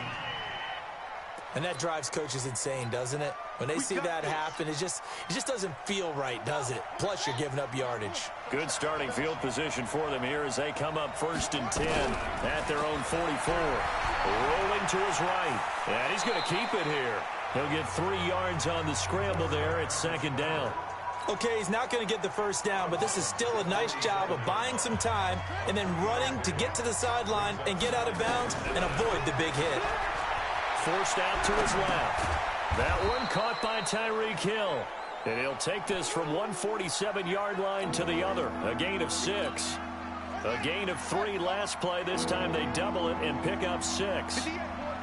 And that drives coaches insane, doesn't it? When they see that happen, it just doesn't feel right, does it? Plus, you're giving up yardage. Good starting field position for them here as they come up 1st and 10 at their own 44. Rolling to his right. And he's going to keep it here. He'll get 3 yards on the scramble there at 2nd down. Okay, he's not going to get the first down, but this is still a nice job of buying some time and then running to get to the sideline and get out of bounds and avoid the big hit. Forced out to his left. That one caught by Tyreek Hill. And he'll take this from 147-yard line to the other. A gain of 6. A gain of 3 last play. This time they double it and pick up 6. 58, boys.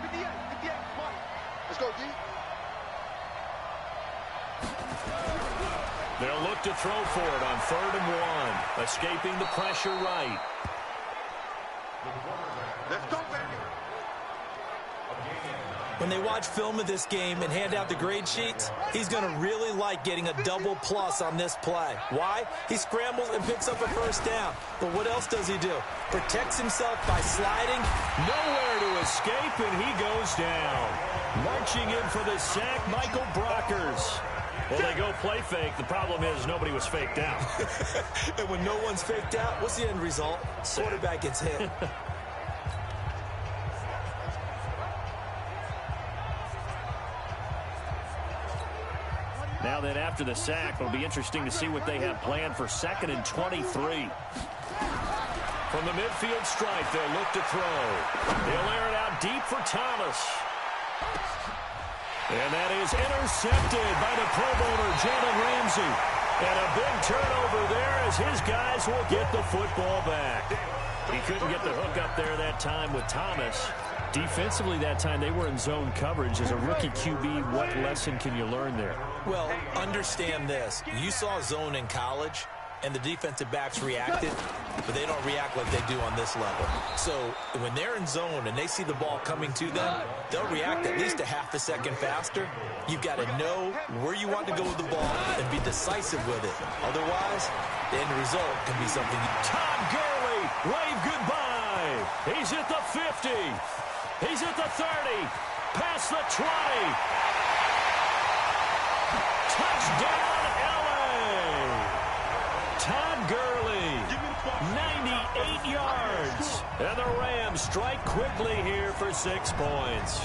58. Come on. Let's go, D. They'll look to throw for it on 3rd and 1. Escaping the pressure right. Let's go, baby. When they watch film of this game and hand out the grade sheets, he's going to really like getting a double plus on this play. Why? He scrambles and picks up a first down. But what else does he do? Protects himself by sliding. Nowhere to escape, and he goes down. Marching in for the sack, Michael Brockers. Well, they go play fake. The problem is nobody was faked out. And when no one's faked out, what's the end result? Quarterback gets hit. Now then, after the sack, it'll be interesting to see what they have planned for 2nd and 23. From the midfield stripe, they'll look to throw. They'll air it out deep for Thomas. And that is intercepted by the Pro Bowler, Jalen Ramsey. And a big turnover there as his guys will get the football back. He couldn't get the hook up there that time with Thomas. Defensively that time, they were in zone coverage. As a rookie QB, what lesson can you learn there? Well, understand this. You saw zone in college, and the defensive backs reacted, but they don't react like they do on this level. So when they're in zone and they see the ball coming to them, they'll react at least a half a second faster. You've got to know where you want to go with the ball and be decisive with it. Otherwise, the end result can be something. Todd Gurley, wave goodbye. He's at the 50. He's at the 30. Past the 20. Touchdown, LA. Todd Gurley, 98 yards. And the Rams strike quickly here for 6 points.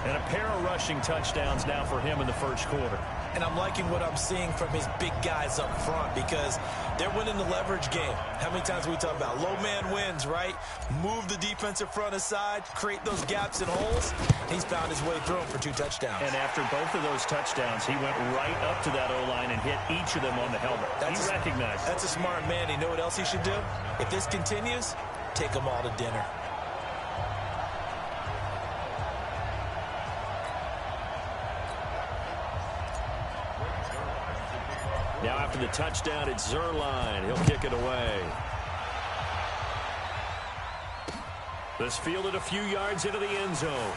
And a pair of rushing touchdowns now for him in the first quarter. And I'm liking what I'm seeing from his big guys up front because they're winning the leverage game. How many times we talk about low man wins, right? Move the defensive front aside, create those gaps and holes. He's found his way through them for 2 touchdowns. And after both of those touchdowns, he went right up to that O-line and hit each of them on the helmet. He recognized it. That's a smart man. You know what else he should do? If this continues, take them all to dinner. Now after the touchdown, it's Zuerlein. He'll kick it away. This fielded a few yards into the end zone.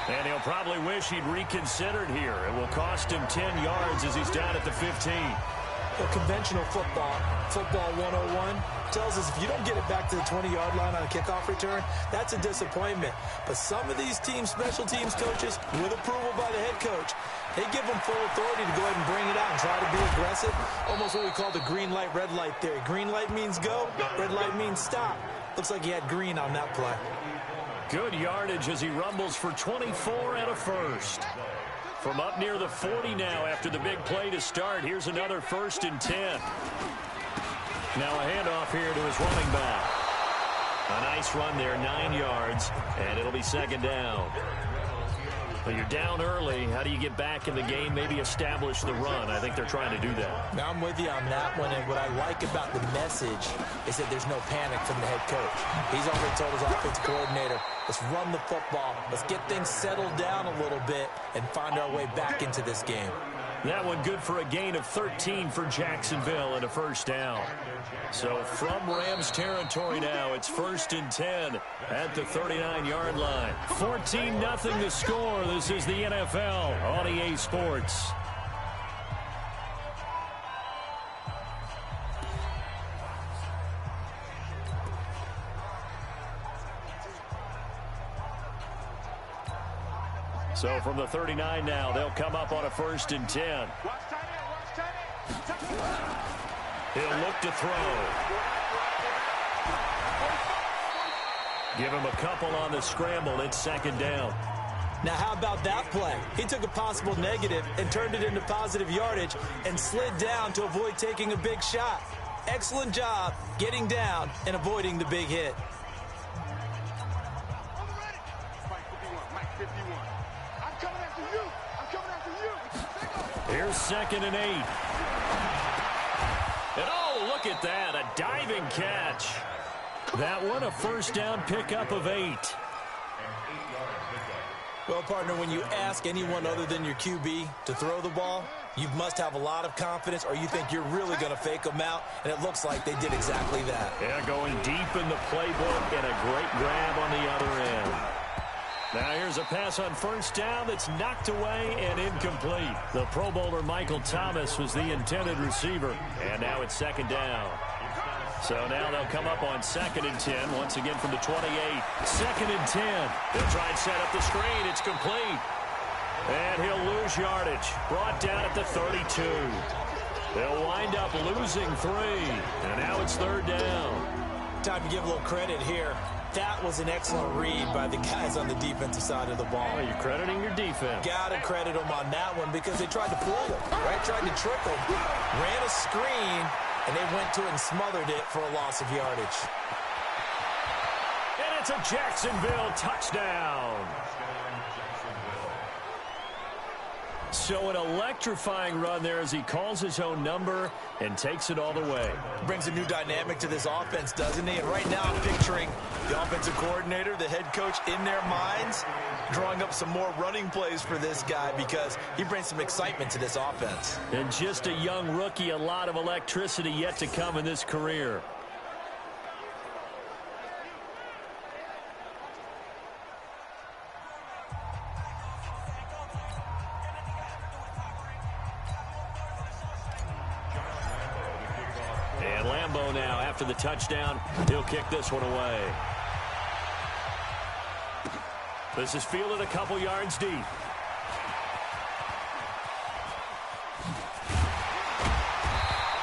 And he'll probably wish he'd reconsidered here. It will cost him 10 yards as he's down at the 15. Well, conventional football 101, tells us if you don't get it back to the 20-yard line on a kickoff return, that's a disappointment. But some of these teams, special teams coaches, with approval by the head coach, they give them full authority to go ahead and bring it out and try to be aggressive. Almost what we call the green light, red light theory. Green light means go, red light means stop. Looks like he had green on that play. Good yardage as he rumbles for 24 and a first. From up near the 40 now after the big play to start. Here's another 1st and 10. Now a handoff here to his running back. A nice run there, 9 yards, and it'll be 2nd down. Well, you're down early. How do you get back in the game, maybe establish the run? I think they're trying to do that. Now I'm with you on that one, and what I like about the message is that there's no panic from the head coach. He's already told his offensive coordinator, let's run the football, let's get things settled down a little bit and find our way back into this game. That one good for a gain of 13 for Jacksonville and a 1st down. So from Rams territory now, it's 1st and 10 at the 39-yard line. 14-0 the score. This is the NFL on EA Sports. So from the 39 now, they'll come up on a 1st and 10. He'll look to throw. Give him a couple on the scramble. It's 2nd down. Now, how about that play? He took a possible negative and turned it into positive yardage and slid down to avoid taking a big shot. Excellent job getting down and avoiding the big hit. Here's 2nd and 8. And oh, look at that, a diving catch. That one, a 1st down pickup of 8. Well, partner, when you ask anyone other than your QB to throw the ball, you must have a lot of confidence or you think you're really going to fake them out, and it looks like they did exactly that. Yeah, going deep in the playbook and a great grab on the other end. Now here's a pass on 1st down that's knocked away and incomplete. The Pro Bowler Michael Thomas was the intended receiver, and now it's 2nd down. So now they'll come up on 2nd and 10, once again from the 28. 2nd and 10. They'll try and set up the screen. It's complete. And he'll lose yardage. Brought down at the 32. They'll wind up losing 3. And now it's 3rd down. Time to give a little credit here. That was an excellent read by the guys on the defensive side of the ball. Oh, you're crediting your defense. Got to credit them on that one because they tried to fool them, right? Tried to trick them. Ran a screen, and they went to it and smothered it for a loss of yardage. And it's a Jacksonville touchdown. So an electrifying run there as he calls his own number and takes it all the way. Brings a new dynamic to this offense, doesn't he? And right now I'm picturing the offensive coordinator, the head coach in their minds, drawing up some more running plays for this guy because he brings some excitement to this offense. And just a young rookie, a lot of electricity yet to come in this career. And Lambeau now, after the touchdown, he'll kick this one away. This is fielded a couple yards deep.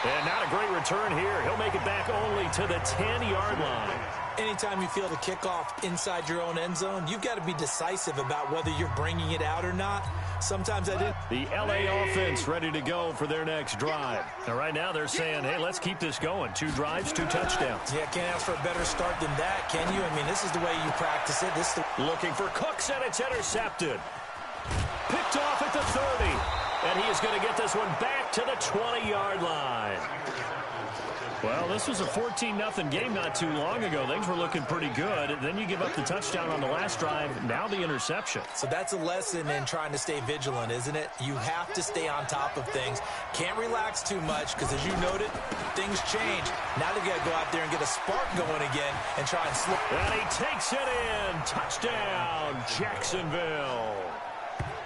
And not a great return here. He'll make it back only to the 10-yard line. Anytime you field a kickoff inside your own end zone, you've got to be decisive about whether you're bringing it out or not. Sometimes I didn't. The L.A. offense ready to go for their next drive. Now, right now they're saying, hey, let's keep this going. 2 drives, 2 touchdowns. Yeah, can't ask for a better start than that, can you? I mean, this is the way you practice it. This is Looking for Cooks, and it's intercepted. Picked off at the 30. And he is going to get this one back to the 20-yard line. Well, this was a 14-0 game not too long ago. Things were looking pretty good. Then you give up the touchdown on the last drive. Now the interception. So that's a lesson in trying to stay vigilant, isn't it? You have to stay on top of things. Can't relax too much because, as you noted, things change. Now they got to go out there and get a spark going again and try and slow. And he takes it in. Touchdown, Jacksonville.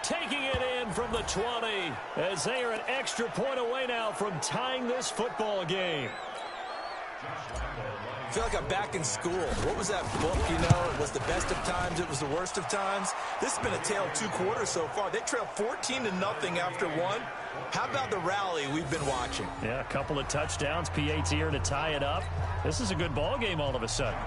Taking it in from the 20 as they are an extra point away now from tying this football game. I feel like I'm back in school. What was that book, you know? It was the best of times. It was the worst of times. This has been a tale of 2 quarters so far. They trailed 14-0 after 1. How about the rally we've been watching? Yeah, a couple of touchdowns. P.A.'s here to tie it up. This is a good ball game all of a sudden.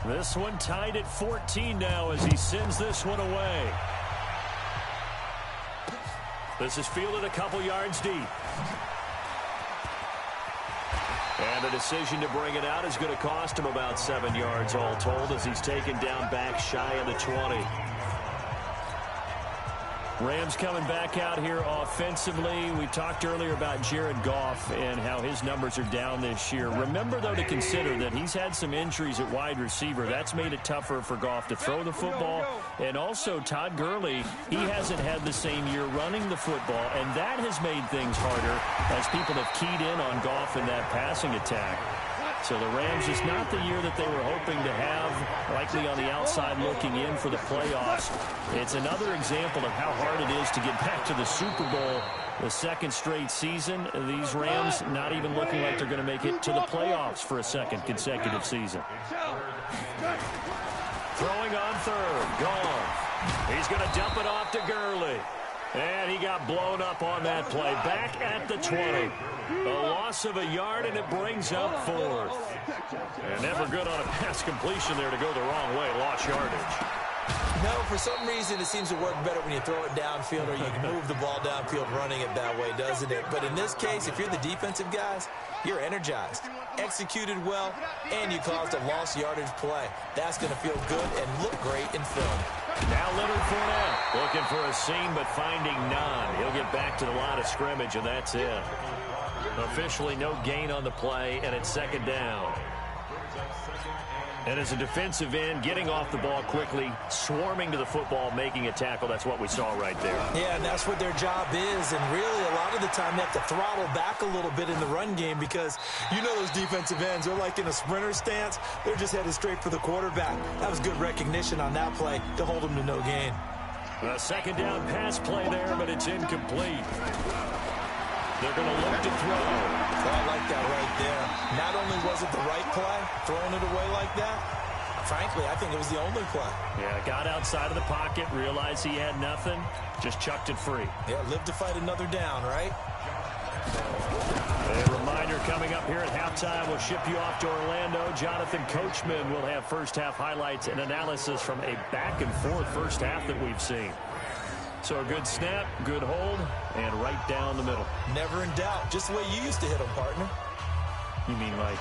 This one tied at 14 now as he sends this one away. This is fielded a couple yards deep. And the decision to bring it out is going to cost him about 7 yards all told as he's taken down back shy of the 20. Rams coming back out here offensively. We talked earlier about Jared Goff and how his numbers are down this year. Remember, though, to consider that he's had some injuries at wide receiver. That's made it tougher for Goff to throw the football. And also, Todd Gurley, he hasn't had the same year running the football, and that has made things harder as people have keyed in on Goff in that passing attack. So the Rams, just not the year that they were hoping to have, likely on the outside looking in for the playoffs. It's another example of how hard it is to get back to the Super Bowl the second straight season. These Rams not even looking like they're going to make it to the playoffs for a second consecutive season. Throwing on third, Goff. He's going to dump it off to Gurley. And he got blown up on that play. Back at the 20. A loss of a yard, and it brings up 4th. And never good on a pass completion there to go the wrong way. Lost yardage. No, for some reason it seems to work better when you throw it downfield or you can move the ball downfield running it that way, doesn't it? But in this case, if you're the defensive guys, you're energized, executed well, and you caused a lost yardage play. That's going to feel good and look great in film. Now Leonard Fournette looking for a seam but finding none. He'll get back to the line of scrimmage, and that's it. Officially no gain on the play, and it's second down. And as a defensive end, getting off the ball quickly, swarming to the football, making a tackle, that's what we saw right there. Yeah, and that's what their job is. And really, a lot of the time, they have to throttle back a little bit in the run game because you know those defensive ends, they're like in a sprinter stance. They're just headed straight for the quarterback. That was good recognition on that play to hold them to no gain. A second down pass play there, but it's incomplete. They're going to look to throw. I like that right there. Not only was it the right play, throwing it away like that, frankly, I think it was the only play. Yeah, got outside of the pocket, realized he had nothing, just chucked it free. Yeah, live to fight another down, right? A reminder coming up here at halftime, we'll ship you off to Orlando. Jonathan Coachman will have first-half highlights and analysis from a back-and-forth first half that we've seen. So a good snap, good hold, and right down the middle. Never in doubt. Just the way you used to hit them, partner. You mean like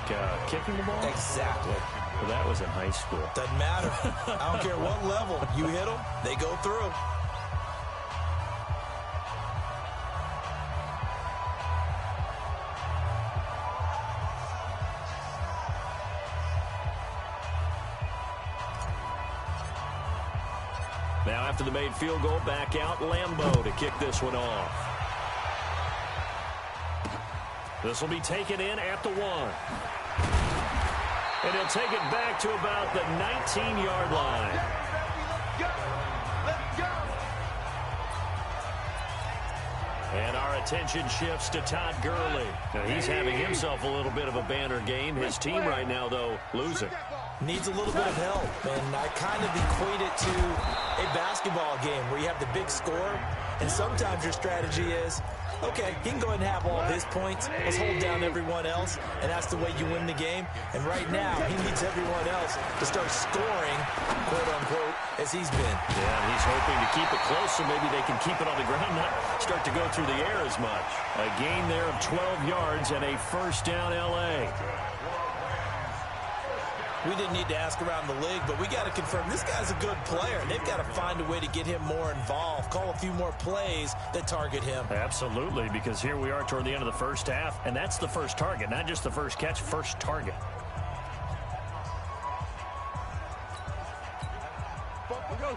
kicking the ball? Exactly. Well, that was in high school. Doesn't matter. I don't care what level. You hit them, they go through. Now after the made field goal, back out Lambeau to kick this one off. This will be taken in at the 1. And he'll take it back to about the 19-yard line. And our attention shifts to Todd Gurley. Now he's having himself a little bit of a banner game. His team right now, though, losing. Needs a little bit of help, and I kind of equate it to a basketball game where you have the big score, and sometimes your strategy is, okay, he can go ahead and have all his points. Let's hold down everyone else, and that's the way you win the game. And right now, he needs everyone else to start scoring, quote-unquote, as he's been. Yeah, he's hoping to keep it close so maybe they can keep it on the ground, not start to go through the air as much. A gain there of 12 yards and a first down L.A. We didn't need to ask around the league, but we got to confirm this guy's a good player. They've got to find a way to get him more involved, call a few more plays that target him. Absolutely, because here we are toward the end of the first half, and that's the first target, not just the first catch, first target.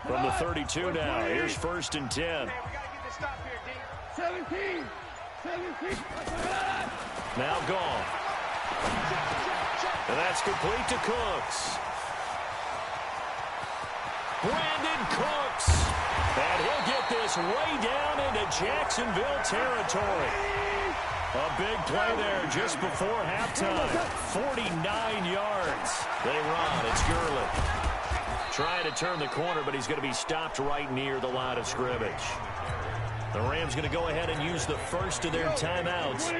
From the 32 now, here's 1st and 10. 17. Now gone. And that's complete to Cooks. Brandon Cooks. And he'll get this way down into Jacksonville territory. A big play there just before halftime. 49 yards. They run. It's Gurley. Trying to turn the corner, but he's going to be stopped right near the line of scrimmage. The Rams going to go ahead and use the first of their timeouts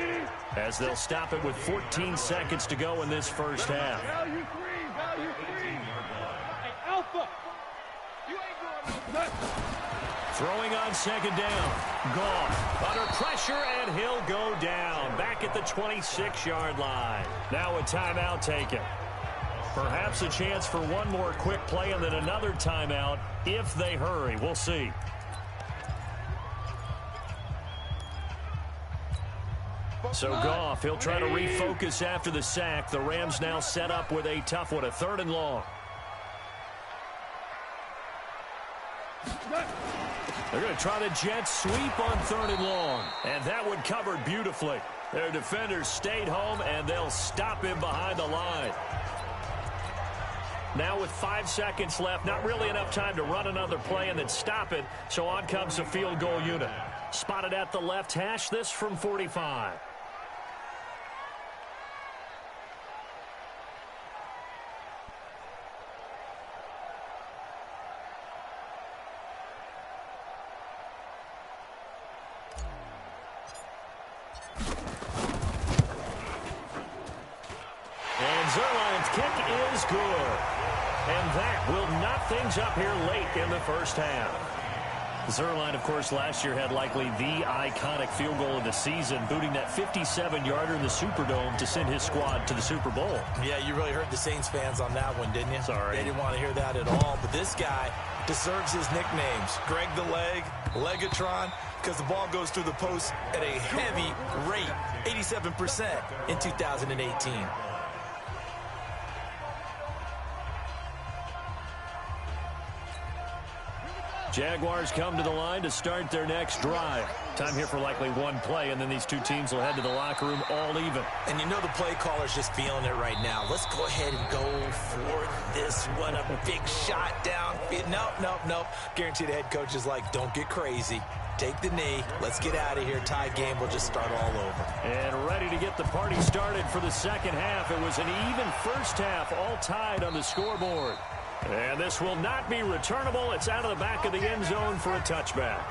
as they'll stop it with 14 seconds to go in this first half. Value three. Alpha. You ain't going no. Throwing on 2nd down. Gone. Under pressure, and he'll go down. Back at the 26-yard line. Now a timeout taken. Perhaps a chance for one more quick play and then another timeout if they hurry. We'll see. So Goff, he'll try to refocus after the sack. The Rams now set up with a tough one, a 3rd and long. They're going to try the jet sweep on 3rd and long. And that one covered beautifully. Their defenders stayed home, and they'll stop him behind the line. Now with 5 seconds left, not really enough time to run another play and then stop it. So on comes the field goal unit. Spotted at the left hash, this from 45. And Zuerlein's kick is good. And that will knock things up here late in the first half. Zuerlein, of course, last year had likely the iconic field goal of the season, booting that 57-yarder in the Superdome to send his squad to the Super Bowl. Yeah, you really hurt the Saints fans on that one, didn't you? Sorry. They didn't want to hear that at all. But this guy deserves his nicknames. Greg the Leg, Legatron, because the ball goes through the post at a heavy rate, 87% in 2018. Jaguars come to the line to start their next drive. Time here for likely one play, and then these two teams will head to the locker room all even. And you know the play caller's just feeling it right now. Let's go ahead and go for this one. A big shot down. Nope. Guarantee the head coach is like, don't get crazy. Take the knee. Let's get out of here. Tie game. We'll just start all over. And ready to get the party started for the second half. It was an even first half, all tied on the scoreboard. And this will not be returnable. It's out of the back of the end zone for a touchback.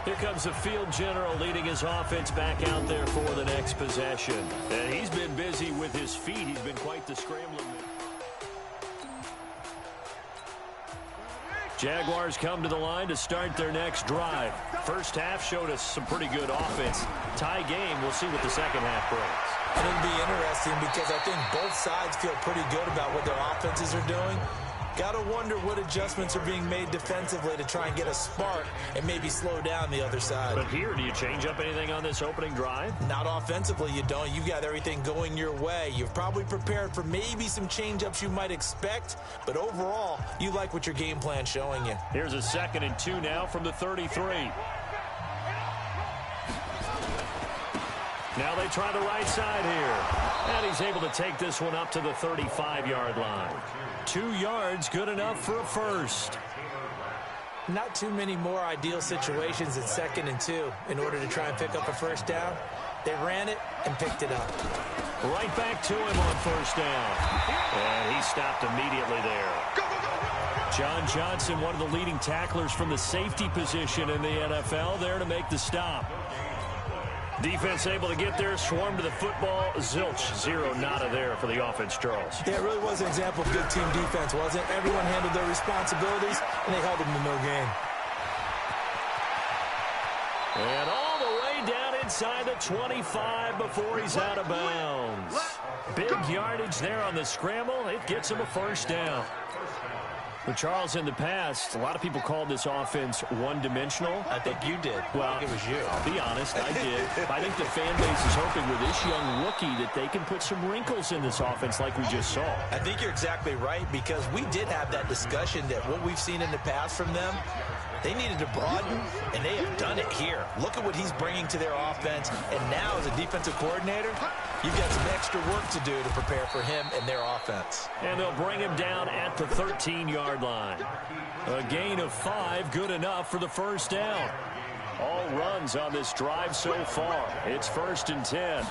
Here comes the field general leading his offense back out there for the next possession. And he's been busy with his feet. He's been quite the scrambling. Jaguars come to the line to start their next drive. First half showed us some pretty good offense. Tie game. We'll see what the second half brings. And it'll be interesting because I think both sides feel pretty good about what their offenses are doing. Got to wonder what adjustments are being made defensively to try and get a spark and maybe slow down the other side. But here, do you change up anything on this opening drive? Not offensively, you don't. You've got everything going your way. You've probably prepared for maybe some change-ups you might expect, but overall, you like what your game plan's showing you. Here's a 2nd and 2 now from the 33. Now they try the right side here. And he's able to take this one up to the 35-yard line. 2 yards, good enough for a first. Not too many more ideal situations at 2nd and 2 in order to try and pick up a first down. They ran it and picked it up. Right back to him on first down. And he stopped immediately there. John Johnson, one of the leading tacklers from the safety position in the NFL, there to make the stop. Defense able to get there, swarm to the football. Zilch, 0 nada there for the offense, Charles. Yeah, it really was an example of good team defense, wasn't it? Everyone handled their responsibilities, and they held them to no gain. And all the way down inside the 25 before he's out of bounds. Big yardage there on the scramble. It gets him a first down. But Charles, in the past, a lot of people called this offense one-dimensional. I think you did. Well, I think it was you. I'll be honest, I did. I think the fan base is hoping with this young rookie that they can put some wrinkles in this offense like we just saw. I think you're exactly right, because we did have that discussion that what we've seen in the past from them, they needed to broaden, and they have done it here. Look at what he's bringing to their offense, and now as a defensive coordinator, you've got some extra work to do to prepare for him and their offense. And they'll bring him down at the 13-yard line. A gain of 5, good enough for the first down. All runs on this drive so far. It's 1st and 10.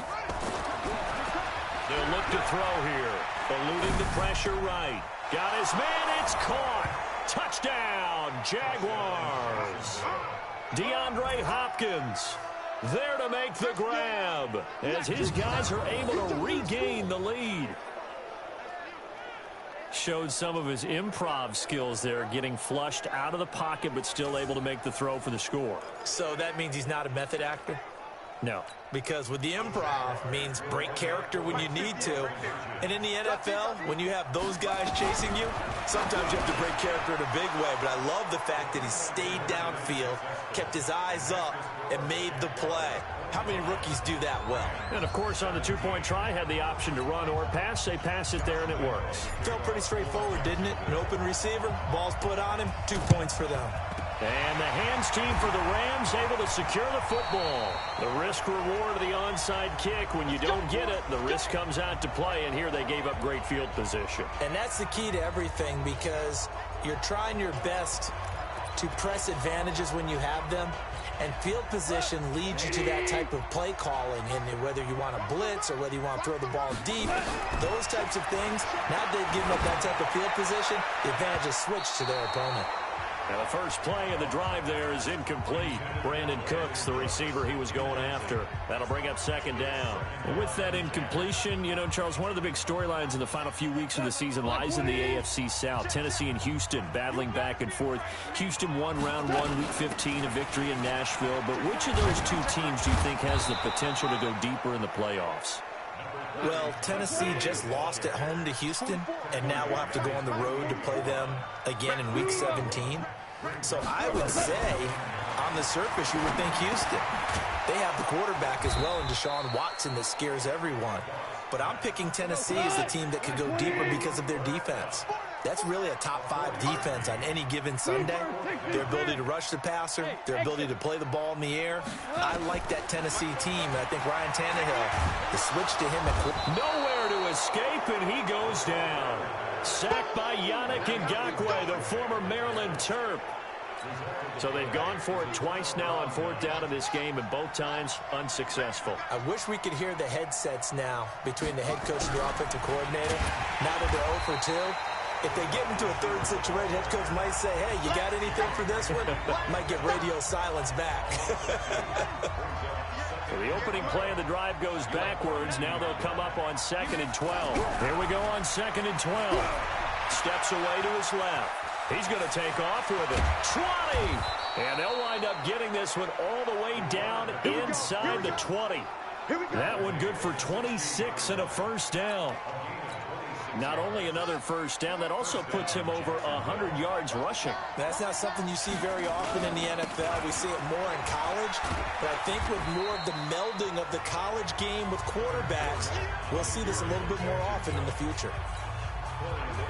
They'll look to throw here. Eluding the pressure right. Got his man, it's caught. Touchdown, Jaguars. DeAndre Hopkins there to make the grab as his guys are able to regain the lead. Showed some of his improv skills there, getting flushed out of the pocket but still able to make the throw for the score. So that means he's not a method actor? No. Because with the improv means break character when you need to. And in the NFL, when you have those guys chasing you, sometimes you have to break character in a big way. But I love the fact that he stayed downfield, kept his eyes up, and made the play. How many rookies do that well? And, of course, on the two-point try, had the option to run or pass. They pass it there, and it works. Felt pretty straightforward, didn't it? An open receiver, ball's put on him, 2 points for them. And the hands team for the Rams able to secure the football. The risk-reward of the onside kick. When you don't get it, the risk comes out to play, and here they gave up great field position. And that's the key to everything, because you're trying your best to press advantages when you have them, and field position leads you to that type of play calling, and whether you want to blitz or whether you want to throw the ball deep, those types of things. Now they've given up that type of field position, the advantage is switched to their opponent. And the first play of the drive there is incomplete. Brandon Cooks, the receiver he was going after. That'll bring up 2nd down. With that incompletion, you know, Charles, one of the big storylines in the final few weeks of the season lies in the AFC South. Tennessee and Houston battling back and forth. Houston won round 1, week 15, a victory in Nashville. But which of those two teams do you think has the potential to go deeper in the playoffs? Well, Tennessee just lost at home to Houston, and now we'll have to go on the road to play them again in week 17. So I would say, on the surface, you would think Houston. They have the quarterback as well in Deshaun Watson that scares everyone. But I'm picking Tennessee as the team that could go deeper because of their defense. That's really a top 5 defense on any given Sunday. Their ability to rush the passer, their ability to play the ball in the air. I like that Tennessee team, and I think Ryan Tannehill, the switch to him at nowhere to escape, and he goes down. Sacked by Yannick Ngakoue, the former Maryland Terp. So they've gone for it twice now on 4th down in this game, and both times unsuccessful. I wish we could hear the headsets now between the head coach and the offensive coordinator. Now that they're 0 for 2, if they get into a third situation, head coach might say, hey, you got anything for this one? Might get radio silence back. So the opening play of the drive goes backwards. Now they'll come up on 2nd and 12. Here we go on 2nd and 12. Steps away to his left. He's going to take off with it. 20! And they'll wind up getting this one all the way down inside the 20. That one good for 26 and a first down. Not only another first down, that also puts him over 100 yards rushing. That's not something you see very often in the NFL. We see it more in college, but I think with more of the melding of the college game with quarterbacks, we'll see this a little bit more often in the future.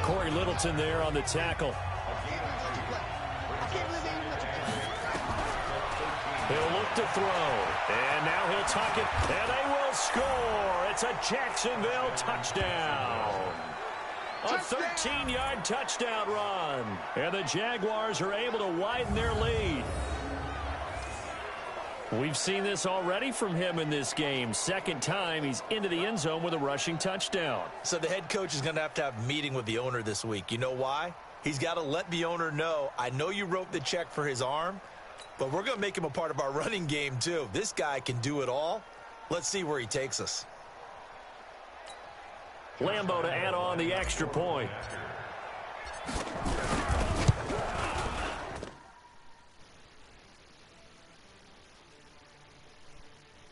Corey Littleton there on the tackle. He'll look to throw, and now he'll tuck it, and they will score. It's a Jacksonville touchdown. A 13-yard touchdown run, and the Jaguars are able to widen their lead. We've seen this already from him in this game. Second time he's into the end zone with a rushing touchdown. So the head coach is going to have a meeting with the owner this week. You know why? He's got to let the owner know, I know you wrote the check for his arm, but we're going to make him a part of our running game too. This guy can do it all. Let's see where he takes us. Lambo to add on the extra point.